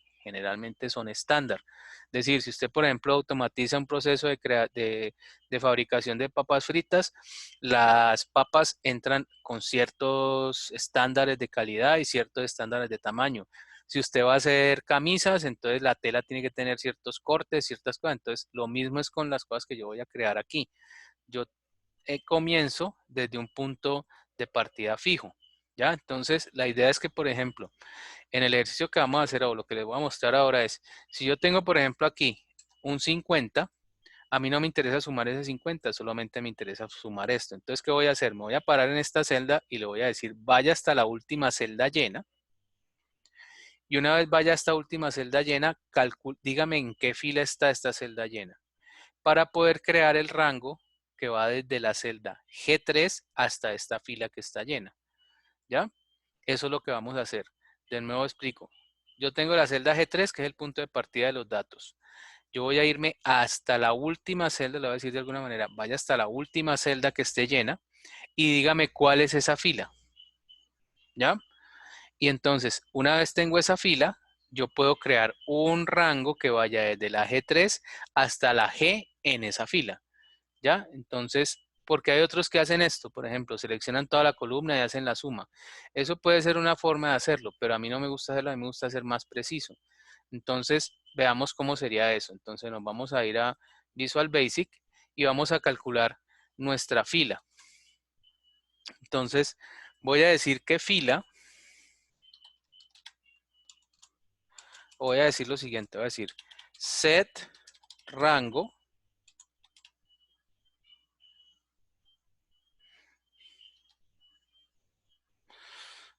son estándar. Es decir, si usted, por ejemplo, automatiza un proceso de fabricación de papas fritas, las papas entran con ciertos estándares de calidad y ciertos estándares de tamaño. Si usted va a hacer camisas, entonces la tela tiene que tener ciertos cortes, ciertas cosas. Entonces, lo mismo es con las cosas que yo voy a crear aquí. Yo comienzo desde un punto de partida fijo, ¿ya? Entonces, la idea es que, por ejemplo, en el ejercicio que vamos a hacer o lo que les voy a mostrar ahora es, si yo tengo, por ejemplo, aquí un 50, a mí no me interesa sumar ese 50, solamente me interesa sumar esto. Entonces, ¿qué voy a hacer? Me voy a parar en esta celda y le voy a decir, vaya hasta la última celda llena. Y una vez vaya a esta última celda llena, dígame en qué fila está esta celda llena, para poder crear el rango que va desde la celda G3 hasta esta fila que está llena. ¿Ya? Eso es lo que vamos a hacer. De nuevo explico. Yo tengo la celda G3, que es el punto de partida de los datos. Yo voy a irme hasta la última celda, le voy a decir de alguna manera, vaya hasta la última celda que esté llena y dígame cuál es esa fila. ¿Ya? Y entonces, una vez tengo esa fila, yo puedo crear un rango que vaya desde la G3 hasta la G en esa fila, ¿ya? Entonces, porque hay otros que hacen esto, por ejemplo, seleccionan toda la columna y hacen la suma. Eso puede ser una forma de hacerlo, pero a mí no me gusta hacerlo, a mí me gusta ser más preciso. Entonces, veamos cómo sería eso. Entonces, nos vamos a ir a Visual Basic y vamos a calcular nuestra fila. Entonces, voy a decir que fila, voy a decir lo siguiente, voy a decir set rango,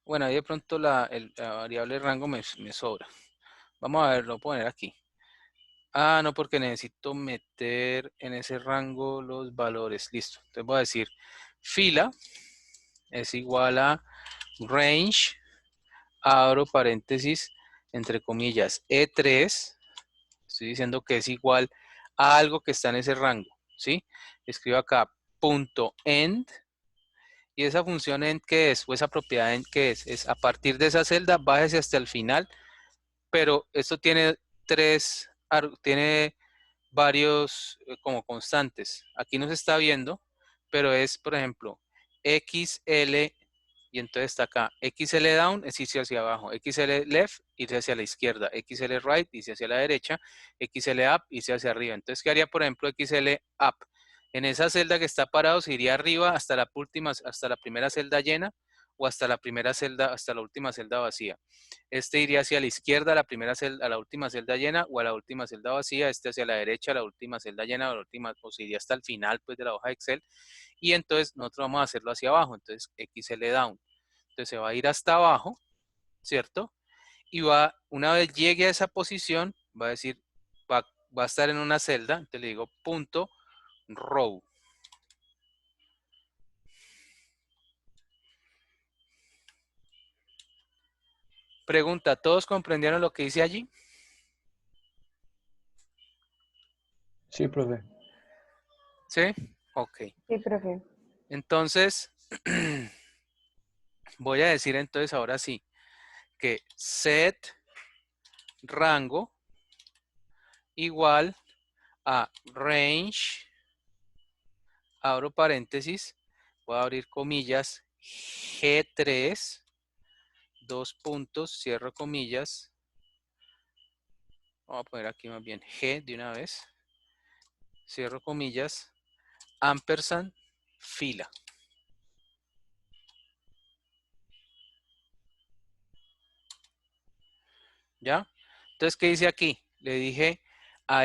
bueno, ahí de pronto la variable rango me sobra. Vamos a ver, lo voy a poner aquí. Ah, no, porque necesito meter en ese rango los valores. Listo. Entonces voy a decir fila es igual a range, abro paréntesis, entre comillas, E3. Estoy diciendo que es igual a algo que está en ese rango, ¿sí? Escribo acá punto end. ¿Y esa función end qué es? O esa propiedad end qué es? Es a partir de esa celda, bájese hasta el final, pero esto tiene tiene varios como constantes. Aquí no se está viendo, pero es, por ejemplo, XL, y entonces está acá, XL down es irse hacia abajo, XL left, irse hacia la izquierda, XL right, irse hacia la derecha, XL up, irse hacia arriba. Entonces, ¿qué haría, por ejemplo, XL up? En esa celda que está parado, se iría arriba hasta la última, hasta la primera celda llena, o hasta la primera celda, hasta la última celda vacía. Este iría hacia la izquierda, a la primera celda, a la última celda llena, o a la última celda vacía. Este hacia la derecha, a la última celda llena, o, la última, o se iría hasta el final pues, de la hoja de Excel. Y entonces nosotros vamos a hacerlo hacia abajo. Entonces XL down. Entonces se va a ir hasta abajo, ¿cierto? Y va, una vez llegue a esa posición, va a decir, va a estar en una celda. Entonces le digo punto row. Pregunta, ¿todos comprendieron lo que dice allí? Sí, profe. ¿Sí? Ok. Sí, profe. Entonces, voy a decir entonces ahora sí, que set rango igual a range, abro paréntesis, voy a abrir comillas, G3, dos puntos, cierro comillas, vamos a poner aquí más bien G de una vez, cierro comillas, ampersand, fila. ¿Ya? Entonces, ¿qué dice aquí? Le dije a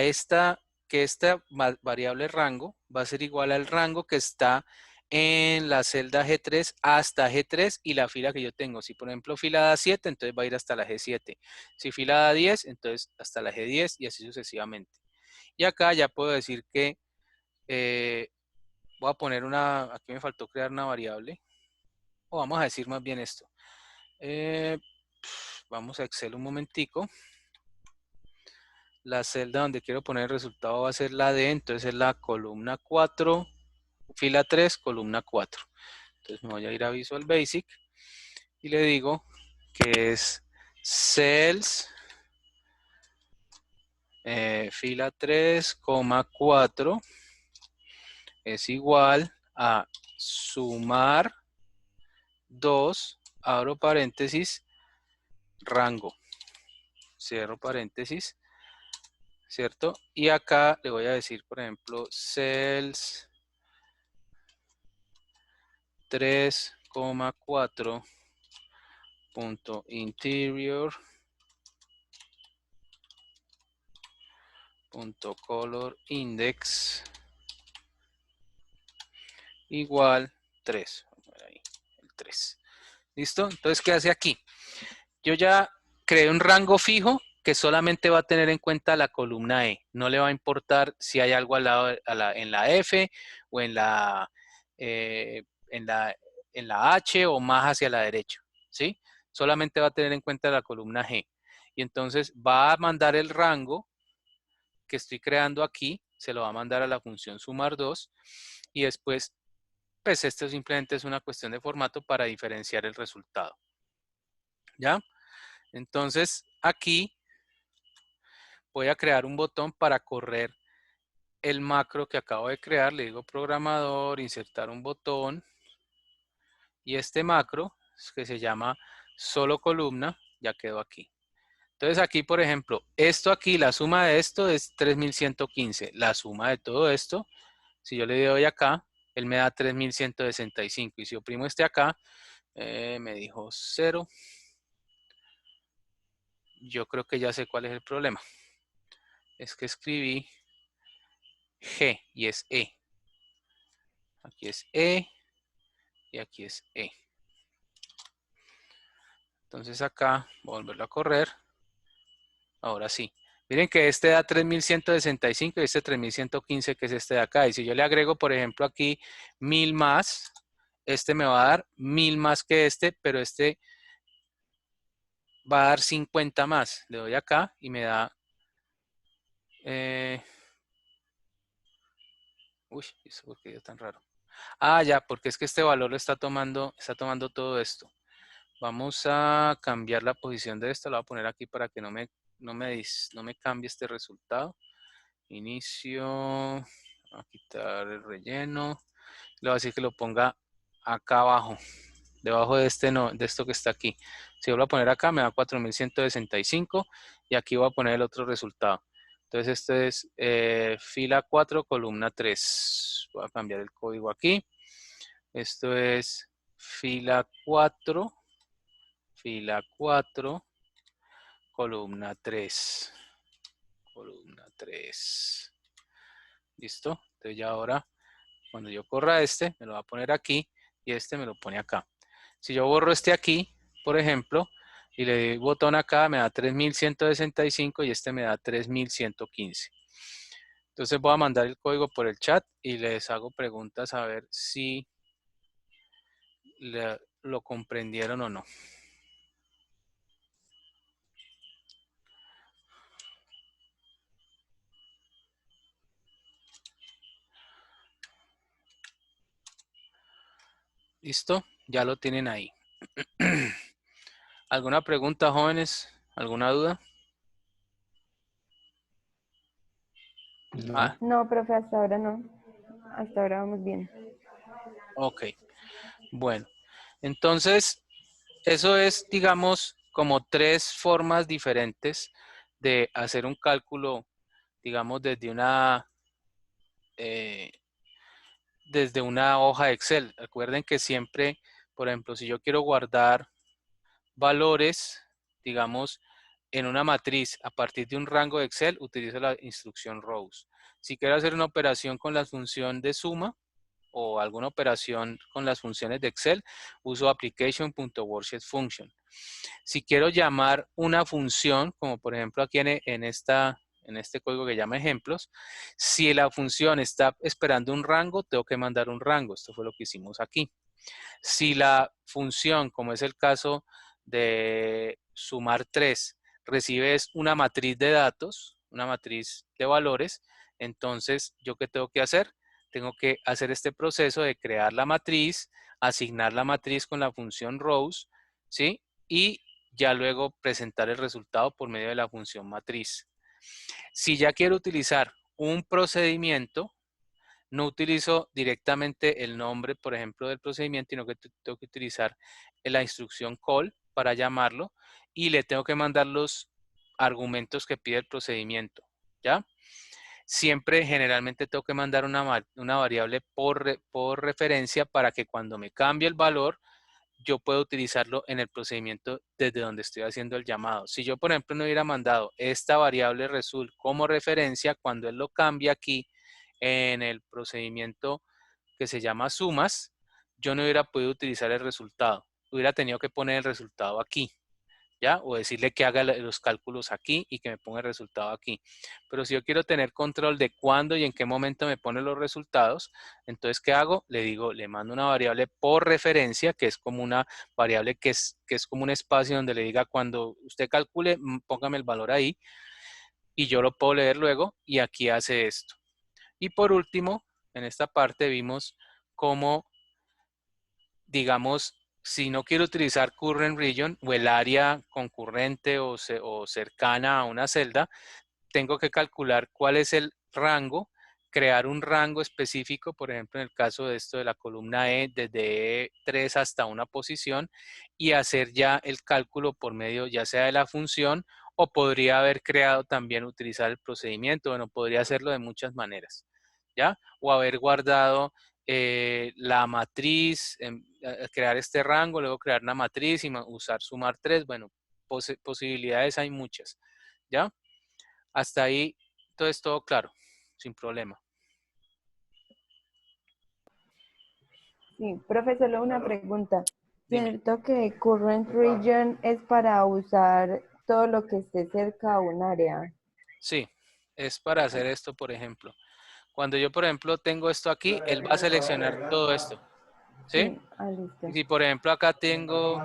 que esta variable rango va a ser igual al rango que está en la celda G3 hasta G3 y la fila que yo tengo. Si, por ejemplo, fila da 7, entonces va a ir hasta la G7. Si fila da 10, entonces hasta la G10 y así sucesivamente. Y acá ya puedo decir que voy a poner aquí me faltó crear una variable. O vamos a decir más bien esto. Vamos a Excel un momentico. La celda donde quiero poner el resultado va a ser la D, entonces es la columna 4, fila 3, columna 4. Entonces me voy a ir a Visual Basic y le digo que es cells, fila 3,4 es igual a sumar 2, abro paréntesis, rango, cierro paréntesis, ¿cierto? Y acá le voy a decir, por ejemplo, cells 3,4 punto interior punto color index igual 3. Ahí, el 3. ¿Listo? Entonces, ¿qué hace aquí? Yo ya creé un rango fijo que solamente va a tener en cuenta la columna E. No le va a importar si hay algo al lado en la F o eh, en la, en la H o más hacia la derecha. ¿Sí? Solamente va a tener en cuenta la columna G. Y entonces va a mandar el rango que estoy creando aquí, se lo va a mandar a la función sumar 2 y después, pues esto simplemente es una cuestión de formato para diferenciar el resultado. ¿Ya? Entonces, aquí voy a crear un botón para correr el macro que acabo de crear. Le digo programador, insertar un botón. Y este macro, que se llama solo columna, ya quedó aquí. Entonces aquí, por ejemplo, esto aquí, la suma de esto es 3115. La suma de todo esto, si yo le doy acá, él me da 3165. Y si oprimo este acá, me dijo 0. Yo creo que ya sé cuál es el problema. Es que escribí G y es E. Aquí es E y aquí es E. Entonces acá, voy a volverlo a correr. Ahora sí. Miren que este da 3165 y este 3115 que es este de acá. Y si yo le agrego, por ejemplo, aquí 1000 más, este me va a dar 1000 más que este, pero este va a dar 50 más. Le doy acá y me da... uy, ¿eso por qué es tan raro? Ah, ya, porque es que este valor lo está tomando todo esto. Vamos a cambiar la posición de esto. Lo voy a poner aquí para que no me cambie este resultado. Inicio, a quitar el relleno, le voy a decir que lo ponga acá abajo, debajo de de esto que está aquí. Si vuelvo a poner acá me da 4165 y aquí voy a poner el otro resultado. Entonces esto es fila 4, columna 3. Voy a cambiar el código aquí. Esto es fila 4, columna 3. Columna 3. ¿Listo? Entonces ya ahora, cuando yo corra este, me lo va a poner aquí y este me lo pone acá. Si yo borro este aquí, por ejemplo, y le doy botón acá, me da 3165 y este me da 3115. Entonces voy a mandar el código por el chat y les hago preguntas a ver si lo comprendieron o no. ¿Listo? Ya lo tienen ahí. ¿Alguna pregunta, jóvenes? ¿Alguna duda? No. Ah, No, profe, hasta ahora no. Hasta ahora vamos bien. ok. Bueno, entonces eso es, digamos, como tres formas diferentes de hacer un cálculo, digamos, desde una hoja de Excel. Recuerden que siempre, por ejemplo, si yo quiero guardar valores, digamos, en una matriz a partir de un rango de Excel, utilizo la instrucción rows. Si quiero hacer una operación con la función de suma o alguna operación con las funciones de Excel, uso application.worksheetFunction. Si quiero llamar una función, como por ejemplo aquí en este código que llama ejemplos, si la función está esperando un rango, tengo que mandar un rango. Esto fue lo que hicimos aquí. Si la función, como es el caso de sumar 3, recibes una matriz de datos, una matriz de valores, entonces, ¿yo qué tengo que hacer? Tengo que hacer este proceso de crear la matriz, asignar la matriz con la función rows, ¿sí? Y ya luego presentar el resultado por medio de la función matriz. Si ya quiero utilizar un procedimiento, no utilizo directamente el nombre, por ejemplo, del procedimiento, sino que tengo que utilizar la instrucción call para llamarlo y le tengo que mandar los argumentos que pide el procedimiento, ¿ya? Siempre, generalmente, tengo que mandar una variable por referencia para que cuando me cambie el valor, yo pueda utilizarlo en el procedimiento desde donde estoy haciendo el llamado. Si yo, por ejemplo, no hubiera mandado esta variable result como referencia, cuando él lo cambia aquí en el procedimiento que se llama sumas, yo no hubiera podido utilizar el resultado. Hubiera tenido que poner el resultado aquí, ¿ya? O decirle que haga los cálculos aquí y que me ponga el resultado aquí. Pero si yo quiero tener control de cuándo y en qué momento me pone los resultados, entonces, ¿qué hago? Le digo, le mando una variable por referencia, que es como una variable que es como un espacio donde le diga cuando usted calcule, póngame el valor ahí y yo lo puedo leer luego y aquí hace esto. Y por último, en esta parte vimos cómo, digamos, si no quiero utilizar current region o el área concurrente o cercana a una celda, tengo que calcular cuál es el rango, crear un rango específico, por ejemplo, en el caso de esto de la columna E, desde E3 hasta una posición, y hacer ya el cálculo por medio ya sea de la función, o podría haber creado también, utilizar el procedimiento, bueno, podría hacerlo de muchas maneras, ¿ya? O haber guardado la matriz, crear este rango, luego crear una matriz y usar sumar 3, bueno, posibilidades hay muchas, ¿ya? Hasta ahí todo es todo claro, sin problema. Sí, profe, solo una pregunta. Dime. ¿Cierto que current region es para usar todo lo que esté cerca a un área? Sí, es para hacer esto, por ejemplo. Cuando yo, por ejemplo, tengo esto aquí, él va a seleccionar todo esto, ¿sí? Sí, listo. Y si, por ejemplo, acá tengo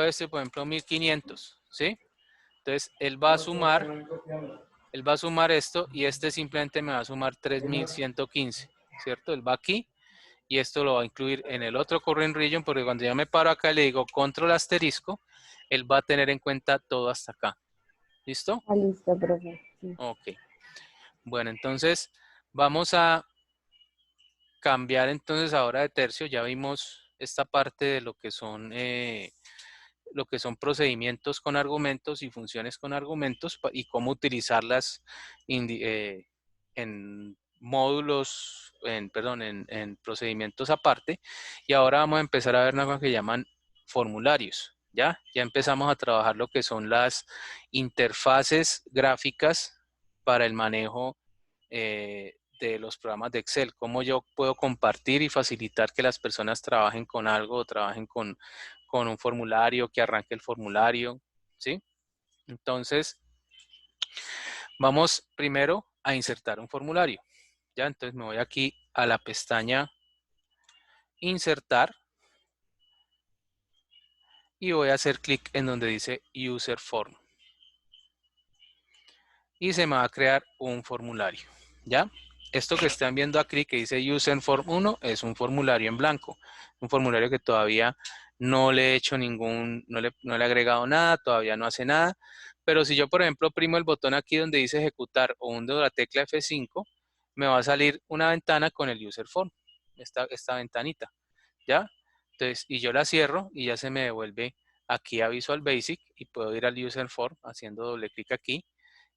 este, por ejemplo, 1500, ¿sí? Entonces, él va a sumar esto y este simplemente me va a sumar 3115, ¿cierto? Él va aquí y esto lo va a incluir en el otro current region, porque cuando yo me paro acá y le digo control asterisco, él va a tener en cuenta todo hasta acá. ¿Listo? Listo, profe. Sí. Ok. Bueno, entonces vamos a cambiar entonces ahora de tercio. Ya vimos esta parte de lo que son procedimientos con argumentos y funciones con argumentos y cómo utilizarlas en módulos, en procedimientos aparte. Y ahora vamos a empezar a ver una cosa que llaman formularios. Ya empezamos a trabajar lo que son las interfaces gráficas para el manejo de los programas de Excel, cómo yo puedo compartir y facilitar que las personas trabajen con algo o trabajen con un formulario, que arranque el formulario, ¿sí? Entonces, vamos primero a insertar un formulario, ¿ya? Entonces me voy aquí a la pestaña Insertar y voy a hacer clic en donde dice User Form. Y se me va a crear un formulario, ¿ya? Esto que están viendo aquí que dice User Form 1 es un formulario en blanco, un formulario que todavía no le he hecho no le he agregado nada, todavía no hace nada, pero si yo por ejemplo oprimo el botón aquí donde dice ejecutar o hundo la tecla F5, me va a salir una ventana con el User Form, esta ventanita, ¿ya? Entonces, y yo la cierro y ya se me devuelve aquí a Visual Basic y puedo ir al User Form haciendo doble clic aquí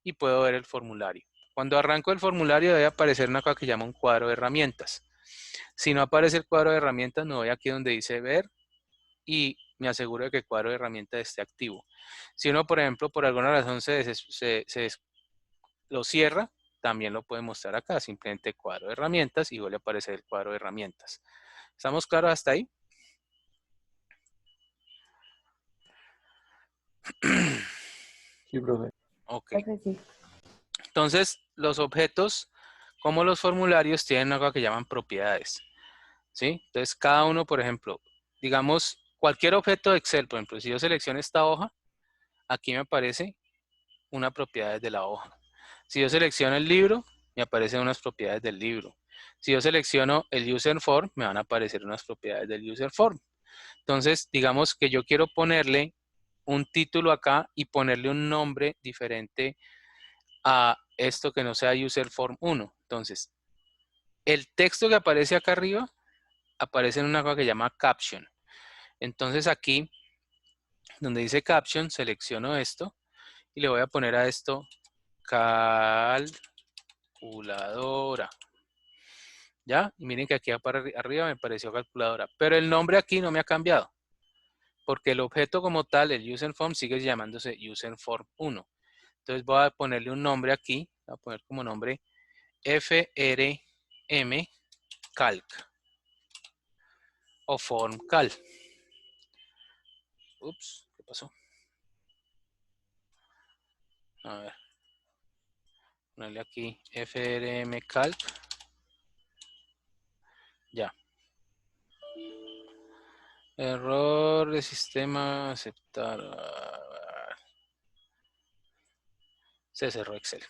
y puedo ver el formulario. Cuando arranco el formulario debe aparecer una cosa que llama un cuadro de herramientas. Si no aparece el cuadro de herramientas, me voy aquí donde dice ver y me aseguro de que el cuadro de herramientas esté activo. Si uno, por ejemplo, por alguna razón lo cierra, también lo puede mostrar acá, simplemente cuadro de herramientas y vuelve a aparecer el cuadro de herramientas. ¿Estamos claros hasta ahí? Sí, profe. Ok. Profe, sí. Entonces, los objetos, como los formularios, tienen algo que llaman propiedades, ¿sí? Entonces, cada uno, por ejemplo, digamos, cualquier objeto de Excel, por ejemplo, si yo selecciono esta hoja, aquí me aparece una propiedad de la hoja. Si yo selecciono el libro, me aparecen unas propiedades del libro. Si yo selecciono el user form, me van a aparecer unas propiedades del user form. Entonces, digamos que yo quiero ponerle un título acá y ponerle un nombre diferente a esto que no sea user form 1. Entonces, el texto que aparece acá arriba aparece en una cosa que se llama caption. Entonces aquí, donde dice caption, selecciono esto y le voy a poner a esto calculadora. ¿Ya? Y miren que aquí arriba me apareció calculadora. Pero el nombre aquí no me ha cambiado. Porque el objeto como tal, el userForm, sigue llamándose userForm1. Entonces voy a ponerle un nombre aquí. Voy a poner como nombre FRM Calc o FormCal. Ups, ¿qué pasó? A ver. Ponerle aquí FRM Calc. Ya. Error de sistema aceptar. Se cerró Excel.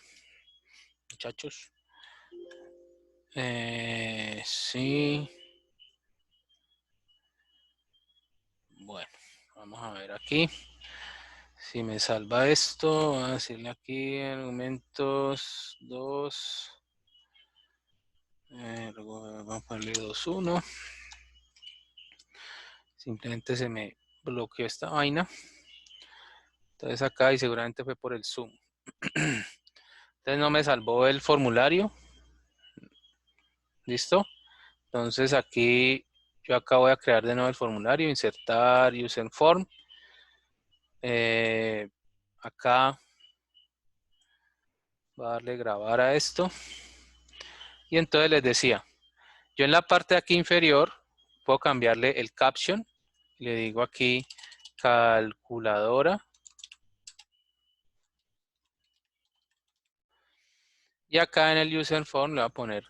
Muchachos. Sí. Bueno, vamos a ver aquí. Si me salva esto, voy a decirle aquí argumentos 2. Luego vamos a ponerle 2.1. Simplemente se me bloqueó esta vaina. Entonces acá y seguramente fue por el zoom. Entonces no me salvó el formulario. ¿Listo? Entonces aquí yo acá voy a crear de nuevo el formulario, insertar user form. Acá voy a darle grabar a esto. Y entonces les decía, yo en la parte de aquí inferior puedo cambiarle el caption. Le digo aquí calculadora. Y acá en el user form le voy a poner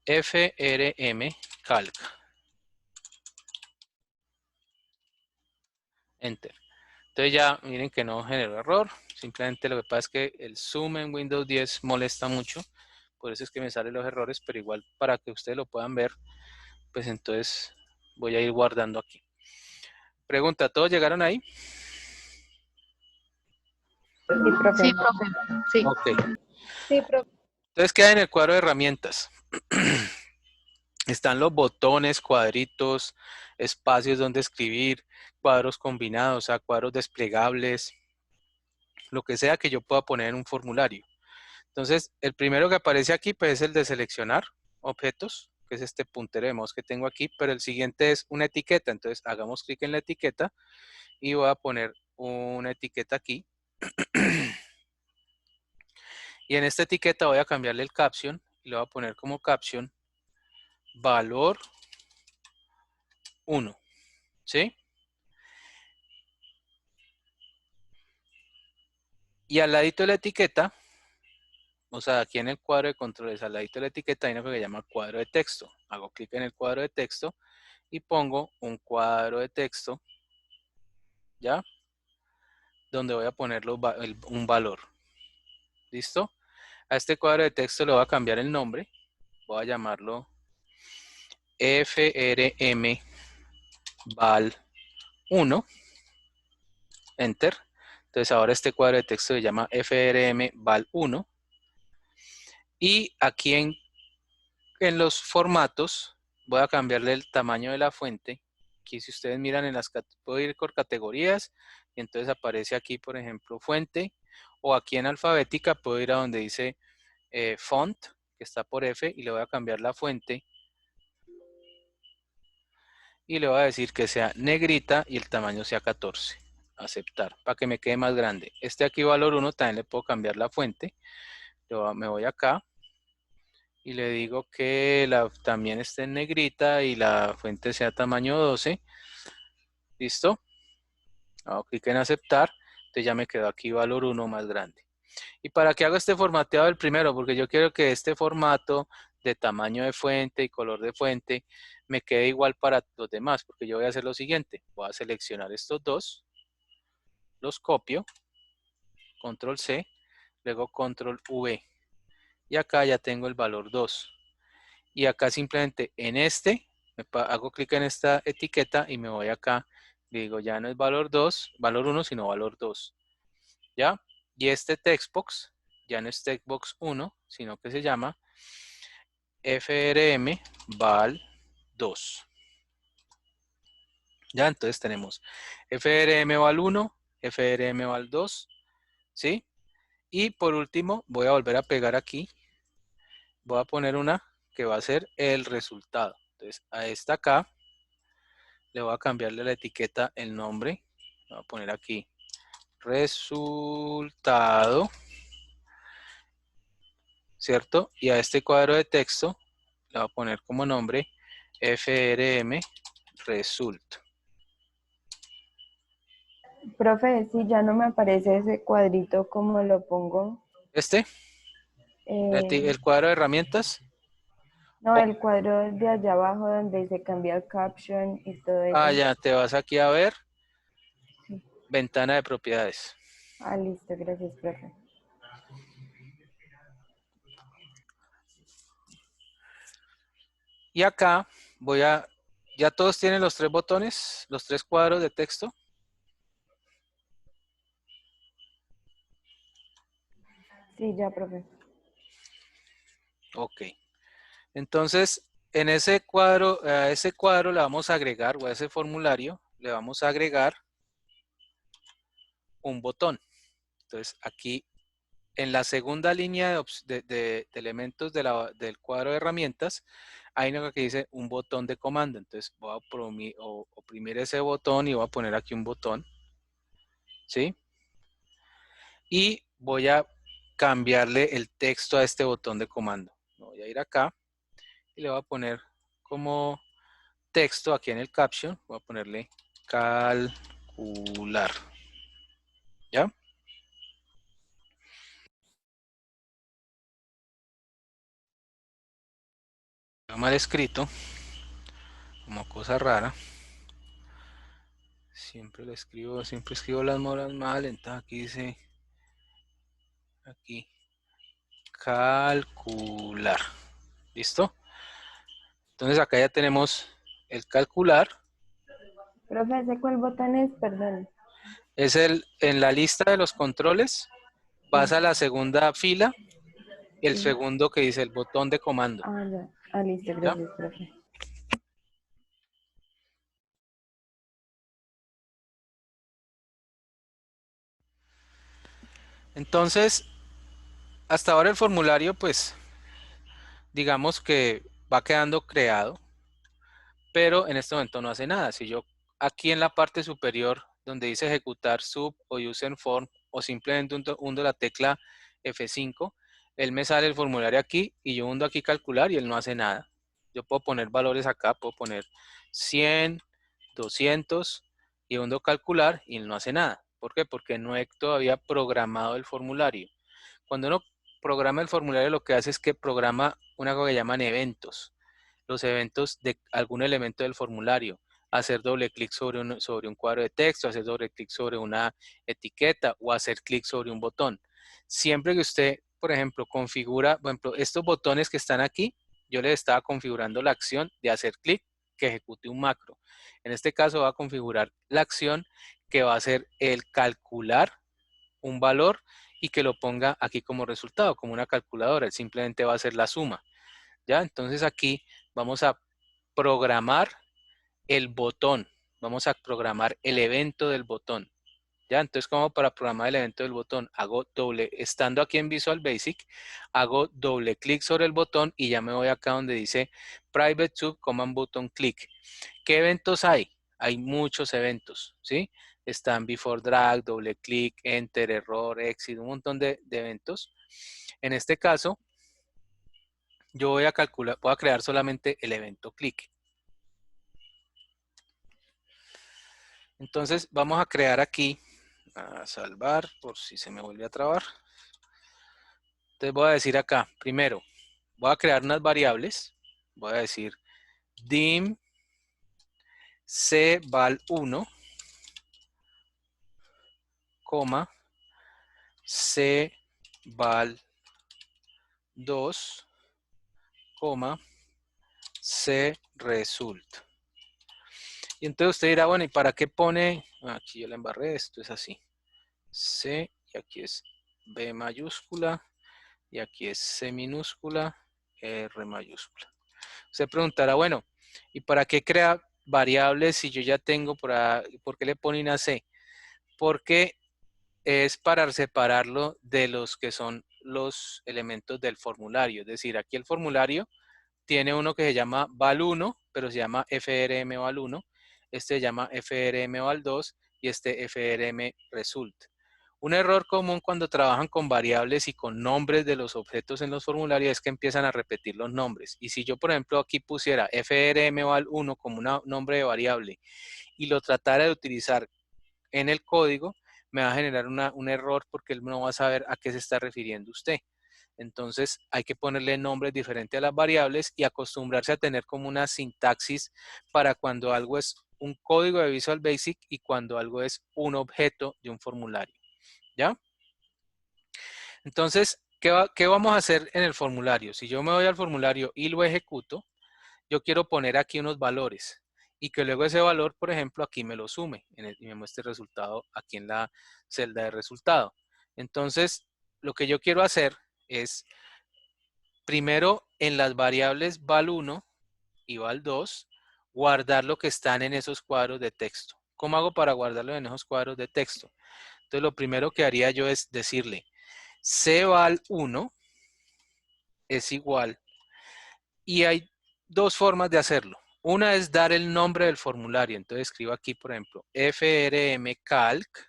FRM calc. Enter. Entonces ya miren que no generó error. Simplemente lo que pasa es que el zoom en Windows 10 molesta mucho. Por eso es que me salen los errores, pero igual para que ustedes lo puedan ver, pues entonces voy a ir guardando aquí. Pregunta, ¿todos llegaron ahí? Sí, profe. Sí, profe. Sí. Ok. Sí, profe. Entonces queda en el cuadro de herramientas. Están los botones, cuadritos, espacios donde escribir, cuadros combinados, o sea, cuadros desplegables, lo que sea que yo pueda poner en un formulario. Entonces, el primero que aparece aquí pues, es el de seleccionar objetos, que es este puntero de mouse que tengo aquí, pero el siguiente es una etiqueta. Entonces, hagamos clic en la etiqueta y voy a poner una etiqueta aquí. Y en esta etiqueta voy a cambiarle el caption y le voy a poner como caption valor 1, ¿sí? Y al ladito de la etiqueta, o sea, aquí en el cuadro de controles, al ladito de la etiqueta hay algo que se llama cuadro de texto. Hago clic en el cuadro de texto y pongo un cuadro de texto, ¿ya? Donde voy a poner un valor. ¿Listo? A este cuadro de texto le voy a cambiar el nombre. Voy a llamarlo FRM val 1. Enter. Entonces ahora este cuadro de texto se llama FRM val 1. Y aquí en los formatos voy a cambiarle el tamaño de la fuente. Aquí si ustedes miran en las puedo ir por categorías y entonces aparece aquí por ejemplo fuente, o aquí en alfabética puedo ir a donde dice font, que está por F, y le voy a cambiar la fuente y le voy a decir que sea negrita y el tamaño sea 14. Aceptar, para que me quede más grande. Este aquí valor 1 también le puedo cambiar la fuente. Me voy acá y le digo que también esté en negrita y la fuente sea tamaño 12. ¿Listo? Hago clic en aceptar. Entonces ya me quedó aquí valor 1 más grande. ¿Y para qué hago este formateado del primero? Porque yo quiero que este formato de tamaño de fuente y color de fuente me quede igual para los demás, porque yo voy a hacer lo siguiente. Voy a seleccionar estos dos, los copio, control C, luego control V. Y acá ya tengo el valor 2. Y acá simplemente en hago clic en esta etiqueta y me voy acá. Digo, ya no es valor 2, valor 1, sino valor 2. ¿Ya? Y este textbox ya no es textbox 1, sino que se llama FRM val 2. Ya, entonces tenemos FRM val 1, FRM val 2, ¿sí? Y por último, voy a volver a pegar aquí. Voy a poner una que va a ser el resultado. Entonces, a esta acá, le voy a cambiarle la etiqueta, el nombre. Voy a poner aquí resultado, ¿cierto? Y a este cuadro de texto le voy a poner como nombre FRM result. Profe, si ya no me aparece ese cuadrito, ¿cómo lo pongo? Este, Eh, el cuadro de herramientas. no, Oh, el cuadro de allá abajo donde se cambia el caption y todo eso. ya, te vas aquí a ver Sí. ventana de propiedades. Ah, listo, gracias, profe. Y acá ya todos tienen los tres botones, los tres cuadros de texto. Sí, ya, profe. Ok. Entonces, en ese cuadro, a ese cuadro le vamos a agregar, o a ese formulario, le vamos a agregar un botón. Entonces, aquí en la segunda línea de elementos del cuadro de herramientas, hay algo que dice un botón de comando. Entonces, voy a oprimir ese botón y voy a poner aquí un botón. ¿Sí? Y voy a cambiarle el texto a este botón de comando. Voy a ir acá y le voy a poner como texto aquí en el caption, voy a ponerle calcular. ¿Ya? Mal escrito, como cosa rara. Siempre escribo las moras mal, entonces aquí dice, aquí, calcular. ¿Listo? Entonces acá ya tenemos el calcular. Profe, ¿ese cuál botón es? Perdón. Es en la lista de los controles, Sí, pasa a la segunda fila, el sí. segundo que dice el botón de comando. Ah, ya. Ah, listo, ¿Ya? gracias, profe. Entonces, hasta ahora el formulario, pues, digamos que va quedando creado, pero en este momento no hace nada. Si yo aquí en la parte superior, donde dice ejecutar sub o user form, o simplemente hundo la tecla F5, él me sale el formulario aquí y yo hundo aquí calcular y él no hace nada. Yo puedo poner valores acá, puedo poner 100, 200 y hundo calcular y él no hace nada. ¿Por qué? Porque no he todavía programado el formulario. Cuando uno programa el formulario, lo que hace es que programa una cosa que llaman eventos. Los eventos de algún elemento del formulario. Hacer doble clic sobre un cuadro de texto, hacer doble clic sobre una etiqueta o hacer clic sobre un botón. Siempre que usted, por ejemplo, configura, por ejemplo, estos botones que están aquí, yo les estaba configurando la acción de hacer clic que ejecute un macro. En este caso va a configurar la acción que va a ser el calcular un valor y que lo ponga aquí como resultado, como una calculadora. Él simplemente va a hacer la suma. ¿Ya? Entonces aquí vamos a programar el botón. Vamos a programar el evento del botón. ¿Ya? Entonces, como para programar el evento del botón, estando aquí en Visual Basic, hago doble clic sobre el botón y ya me voy acá donde dice Private Sub Command Button Click. ¿Qué eventos hay? Hay muchos eventos, ¿sí? Están Before Drag, doble clic, Enter, Error, Exit, un montón de eventos. En este caso, yo voy a crear solamente el evento clic. Entonces, vamos a crear aquí, a salvar, por si se me vuelve a trabar. Entonces voy a decir acá, primero, voy a crear unas variables. Voy a decir dim cval1, coma, cval2, coma, cresult. Y entonces usted dirá, bueno, ¿y para qué pone? Aquí yo le embarré, esto es así. C, y aquí es B mayúscula, y aquí es C minúscula, R mayúscula. Usted preguntará, bueno, ¿y para qué crea variables si yo ya tengo, por qué le pone una C? Porque es para separarlo de los que son los elementos del formulario. Es decir, aquí el formulario tiene uno que se llama val1, pero se llama frm val1. Este se llama frm val2 y este frm result. Un error común cuando trabajan con variables y con nombres de los objetos en los formularios es que empiezan a repetir los nombres. Y si yo, por ejemplo, aquí pusiera frmval1 como un nombre de variable y lo tratara de utilizar en el código, me va a generar un error porque él no va a saber a qué se está refiriendo usted. Entonces hay que ponerle nombres diferentes a las variables y acostumbrarse a tener como una sintaxis para cuando algo es un código de Visual Basic y cuando algo es un objeto de un formulario. ¿Ya? Entonces, ¿qué vamos a hacer en el formulario? Si yo me voy al formulario y lo ejecuto, yo quiero poner aquí unos valores y que luego ese valor, por ejemplo, aquí me lo sume y me muestre el resultado aquí en la celda de resultado. Entonces, lo que yo quiero hacer es, primero en las variables val1 y val2, guardar lo que están en esos cuadros de texto. ¿Cómo hago para guardarlo en esos cuadros de texto? Entonces lo primero que haría yo es decirle cval1 es igual, y hay dos formas de hacerlo. Una es dar el nombre del formulario. Entonces escribo aquí, por ejemplo, frmcalc.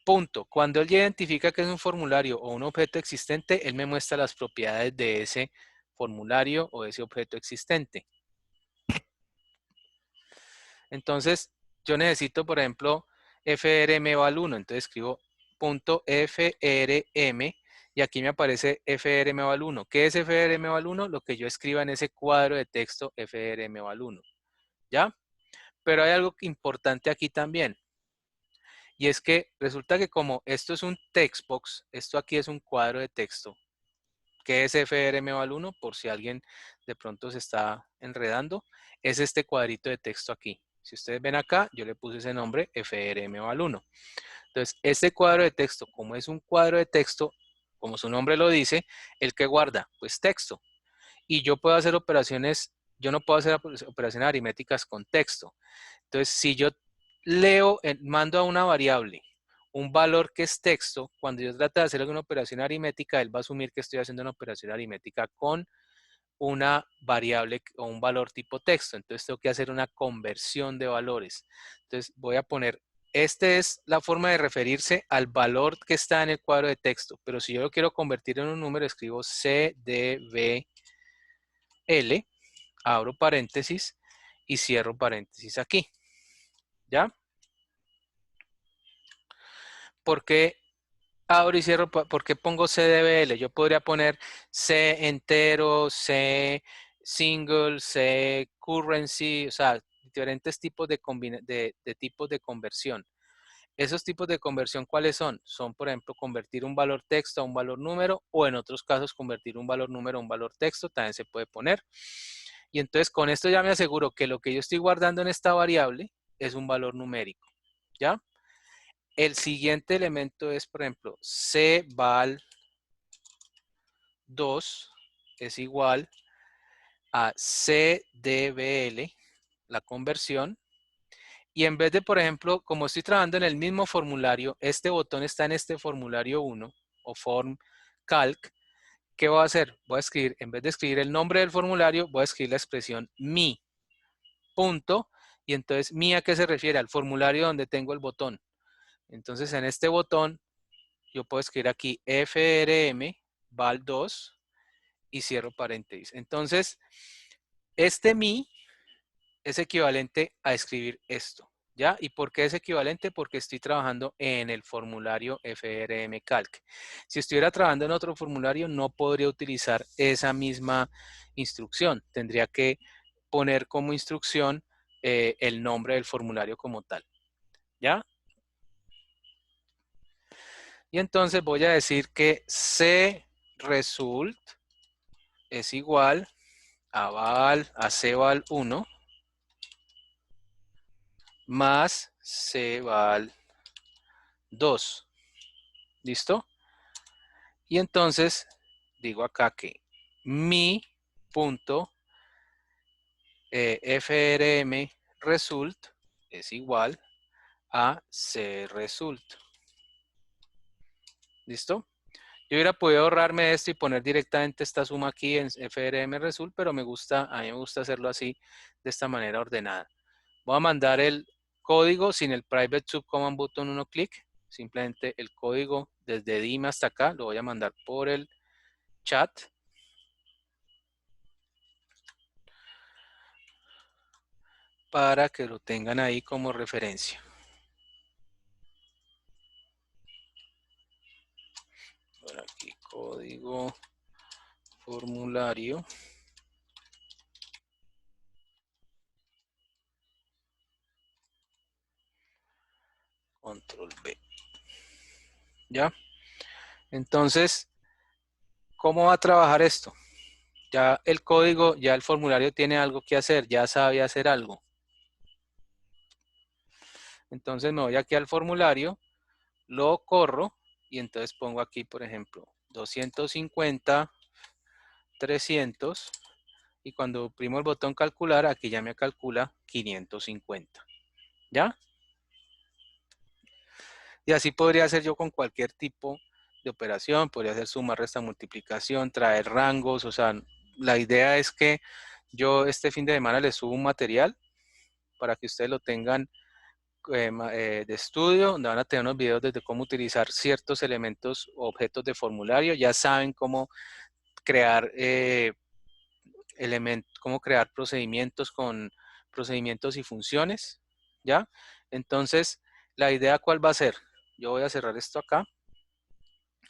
Punto. Cuando él ya identifica que es un formulario o un objeto existente, él me muestra las propiedades de ese formulario o de ese objeto existente. Entonces, yo necesito, por ejemplo, frmval1. Entonces escribo punto frm y aquí me aparece frmval1. ¿Qué es frmval1? Lo que yo escriba en ese cuadro de texto frmval1. ¿Ya? Pero hay algo importante aquí también. Y es que resulta que como esto es un textbox, esto aquí es un cuadro de texto. ¿Qué es frmval1? Por si alguien de pronto se está enredando, es este cuadrito de texto aquí. Si ustedes ven acá, yo le puse ese nombre frmval1. Entonces, este cuadro de texto, como es un cuadro de texto, como su nombre lo dice, ¿el que guarda? Pues texto. Y yo puedo hacer operaciones, yo no puedo hacer operaciones aritméticas con texto. Entonces, si yo leo, mando a una variable un valor que es texto, cuando yo trate de hacer alguna operación aritmética, él va a asumir que estoy haciendo una operación aritmética con una variable o un valor tipo texto. Entonces tengo que hacer una conversión de valores. Entonces voy a poner, esta es la forma de referirse al valor que está en el cuadro de texto, pero si yo lo quiero convertir en un número, escribo cdbl, abro paréntesis y cierro paréntesis aquí. ¿Ya? ¿Por qué abro y cierro? ¿Por qué pongo cdbl? Yo podría poner c entero, c single, c currency, o sea, diferentes tipos de tipos de conversión. Esos tipos de conversión, ¿cuáles son? Son, por ejemplo, convertir un valor texto a un valor número, o en otros casos convertir un valor número a un valor texto, también se puede poner. Y entonces con esto ya me aseguro que lo que yo estoy guardando en esta variable es un valor numérico. ¿Ya? El siguiente elemento es, por ejemplo, cval2 es igual a cdbl, la conversión. Y en vez de, por ejemplo, como estoy trabajando en el mismo formulario, este botón está en este formulario 1 o form calc, ¿qué voy a hacer? Voy a escribir, en vez de escribir el nombre del formulario, voy a escribir la expresión mi, punto, y entonces mi, ¿a qué se refiere? Al formulario donde tengo el botón. Entonces en este botón yo puedo escribir aquí frm val2 y cierro paréntesis. Entonces, este mi es equivalente a escribir esto, ¿ya? ¿Y por qué es equivalente? Porque estoy trabajando en el formulario FRM Calc. Si estuviera trabajando en otro formulario, no podría utilizar esa misma instrucción. Tendría que poner como instrucción el nombre del formulario como tal, ¿ya? Y entonces voy a decir que cresult es igual a cval1 más cval2. ¿Listo? Y entonces digo acá que mi punto frm result es igual a cresult. ¿Listo? Yo hubiera podido ahorrarme esto y poner directamente esta suma aquí en frm result, pero a mí me gusta hacerlo así, de esta manera ordenada. Voy a mandar el código sin el private subcommand button 1 clic. Simplemente el código desde Dime hasta acá lo voy a mandar por el chat. Para que lo tengan ahí como referencia. Por aquí, código formulario. Control B. ¿Ya? Entonces, ¿cómo va a trabajar esto? Ya el código, ya el formulario tiene algo que hacer, ya sabe hacer algo. Entonces me voy aquí al formulario, lo corro y entonces pongo aquí, por ejemplo, 250, 300 y cuando oprimo el botón calcular, aquí ya me calcula 550. ¿Ya? Y así podría hacer yo con cualquier tipo de operación, podría hacer suma, resta, multiplicación, traer rangos, o sea, la idea es que yo este fin de semana les subo un material para que ustedes lo tengan de estudio, donde van a tener unos videos desde cómo utilizar ciertos elementos o objetos de formulario, ya saben cómo crear cómo crear procedimientos con procedimientos y funciones, ¿ya? Entonces, la idea ¿cuál va a ser? Yo voy a cerrar esto acá.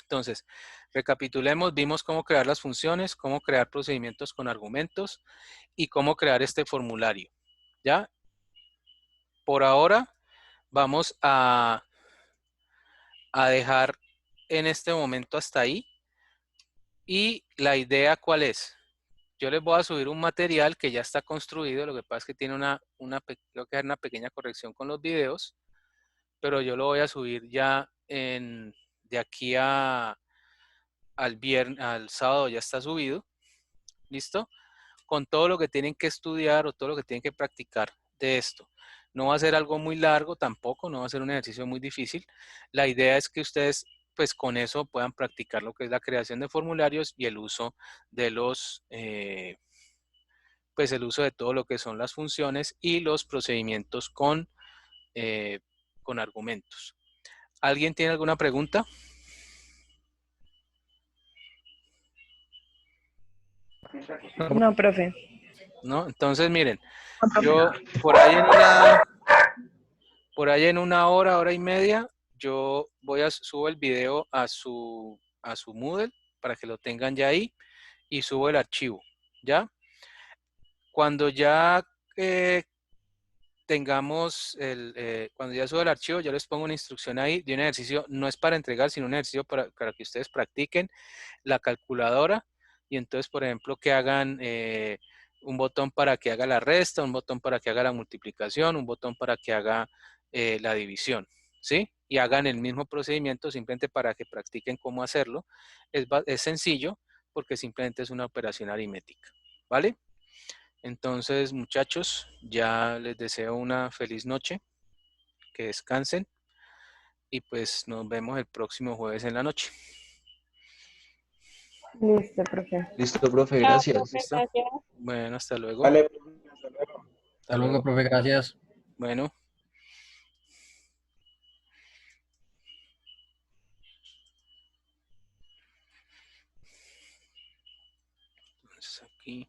Entonces, recapitulemos, vimos cómo crear las funciones, cómo crear procedimientos con argumentos y cómo crear este formulario, ¿ya? Por ahora vamos a dejar en este momento hasta ahí. Y la idea ¿cuál es? Yo les voy a subir un material que ya está construido, lo que pasa es que tiene creo que hay una pequeña corrección con los videos, pero yo lo voy a subir ya de aquí al sábado ya está subido, ¿listo? Con todo lo que tienen que estudiar o todo lo que tienen que practicar de esto. No va a ser algo muy largo tampoco, no va a ser un ejercicio muy difícil. La idea es que ustedes pues con eso puedan practicar lo que es la creación de formularios y el uso de pues el uso de todo lo que son las funciones y los procedimientos con argumentos. ¿Alguien tiene alguna pregunta? No, profe. ¿No? Entonces miren, No, profe. yo por ahí en una hora y media, yo subo el video a su Moodle para que lo tengan ya ahí y subo el archivo, ¿ya? Cuando ya cuando ya subo el archivo, yo les pongo una instrucción ahí de un ejercicio, no es para entregar, sino un ejercicio para que ustedes practiquen la calculadora y entonces, por ejemplo, que hagan un botón para que haga la resta, un botón para que haga la multiplicación, un botón para que haga la división, ¿sí? Y hagan el mismo procedimiento simplemente para que practiquen cómo hacerlo. Es sencillo porque simplemente es una operación aritmética, ¿vale? Entonces, muchachos, ya les deseo una feliz noche, que descansen y pues nos vemos el próximo jueves en la noche. Listo, profe. Listo, profe, Chao, gracias. profe, ¿Listo? gracias. Bueno, hasta luego. Vale, hasta luego. Hasta Hasta luego, luego. profe, gracias. Bueno. Entonces aquí.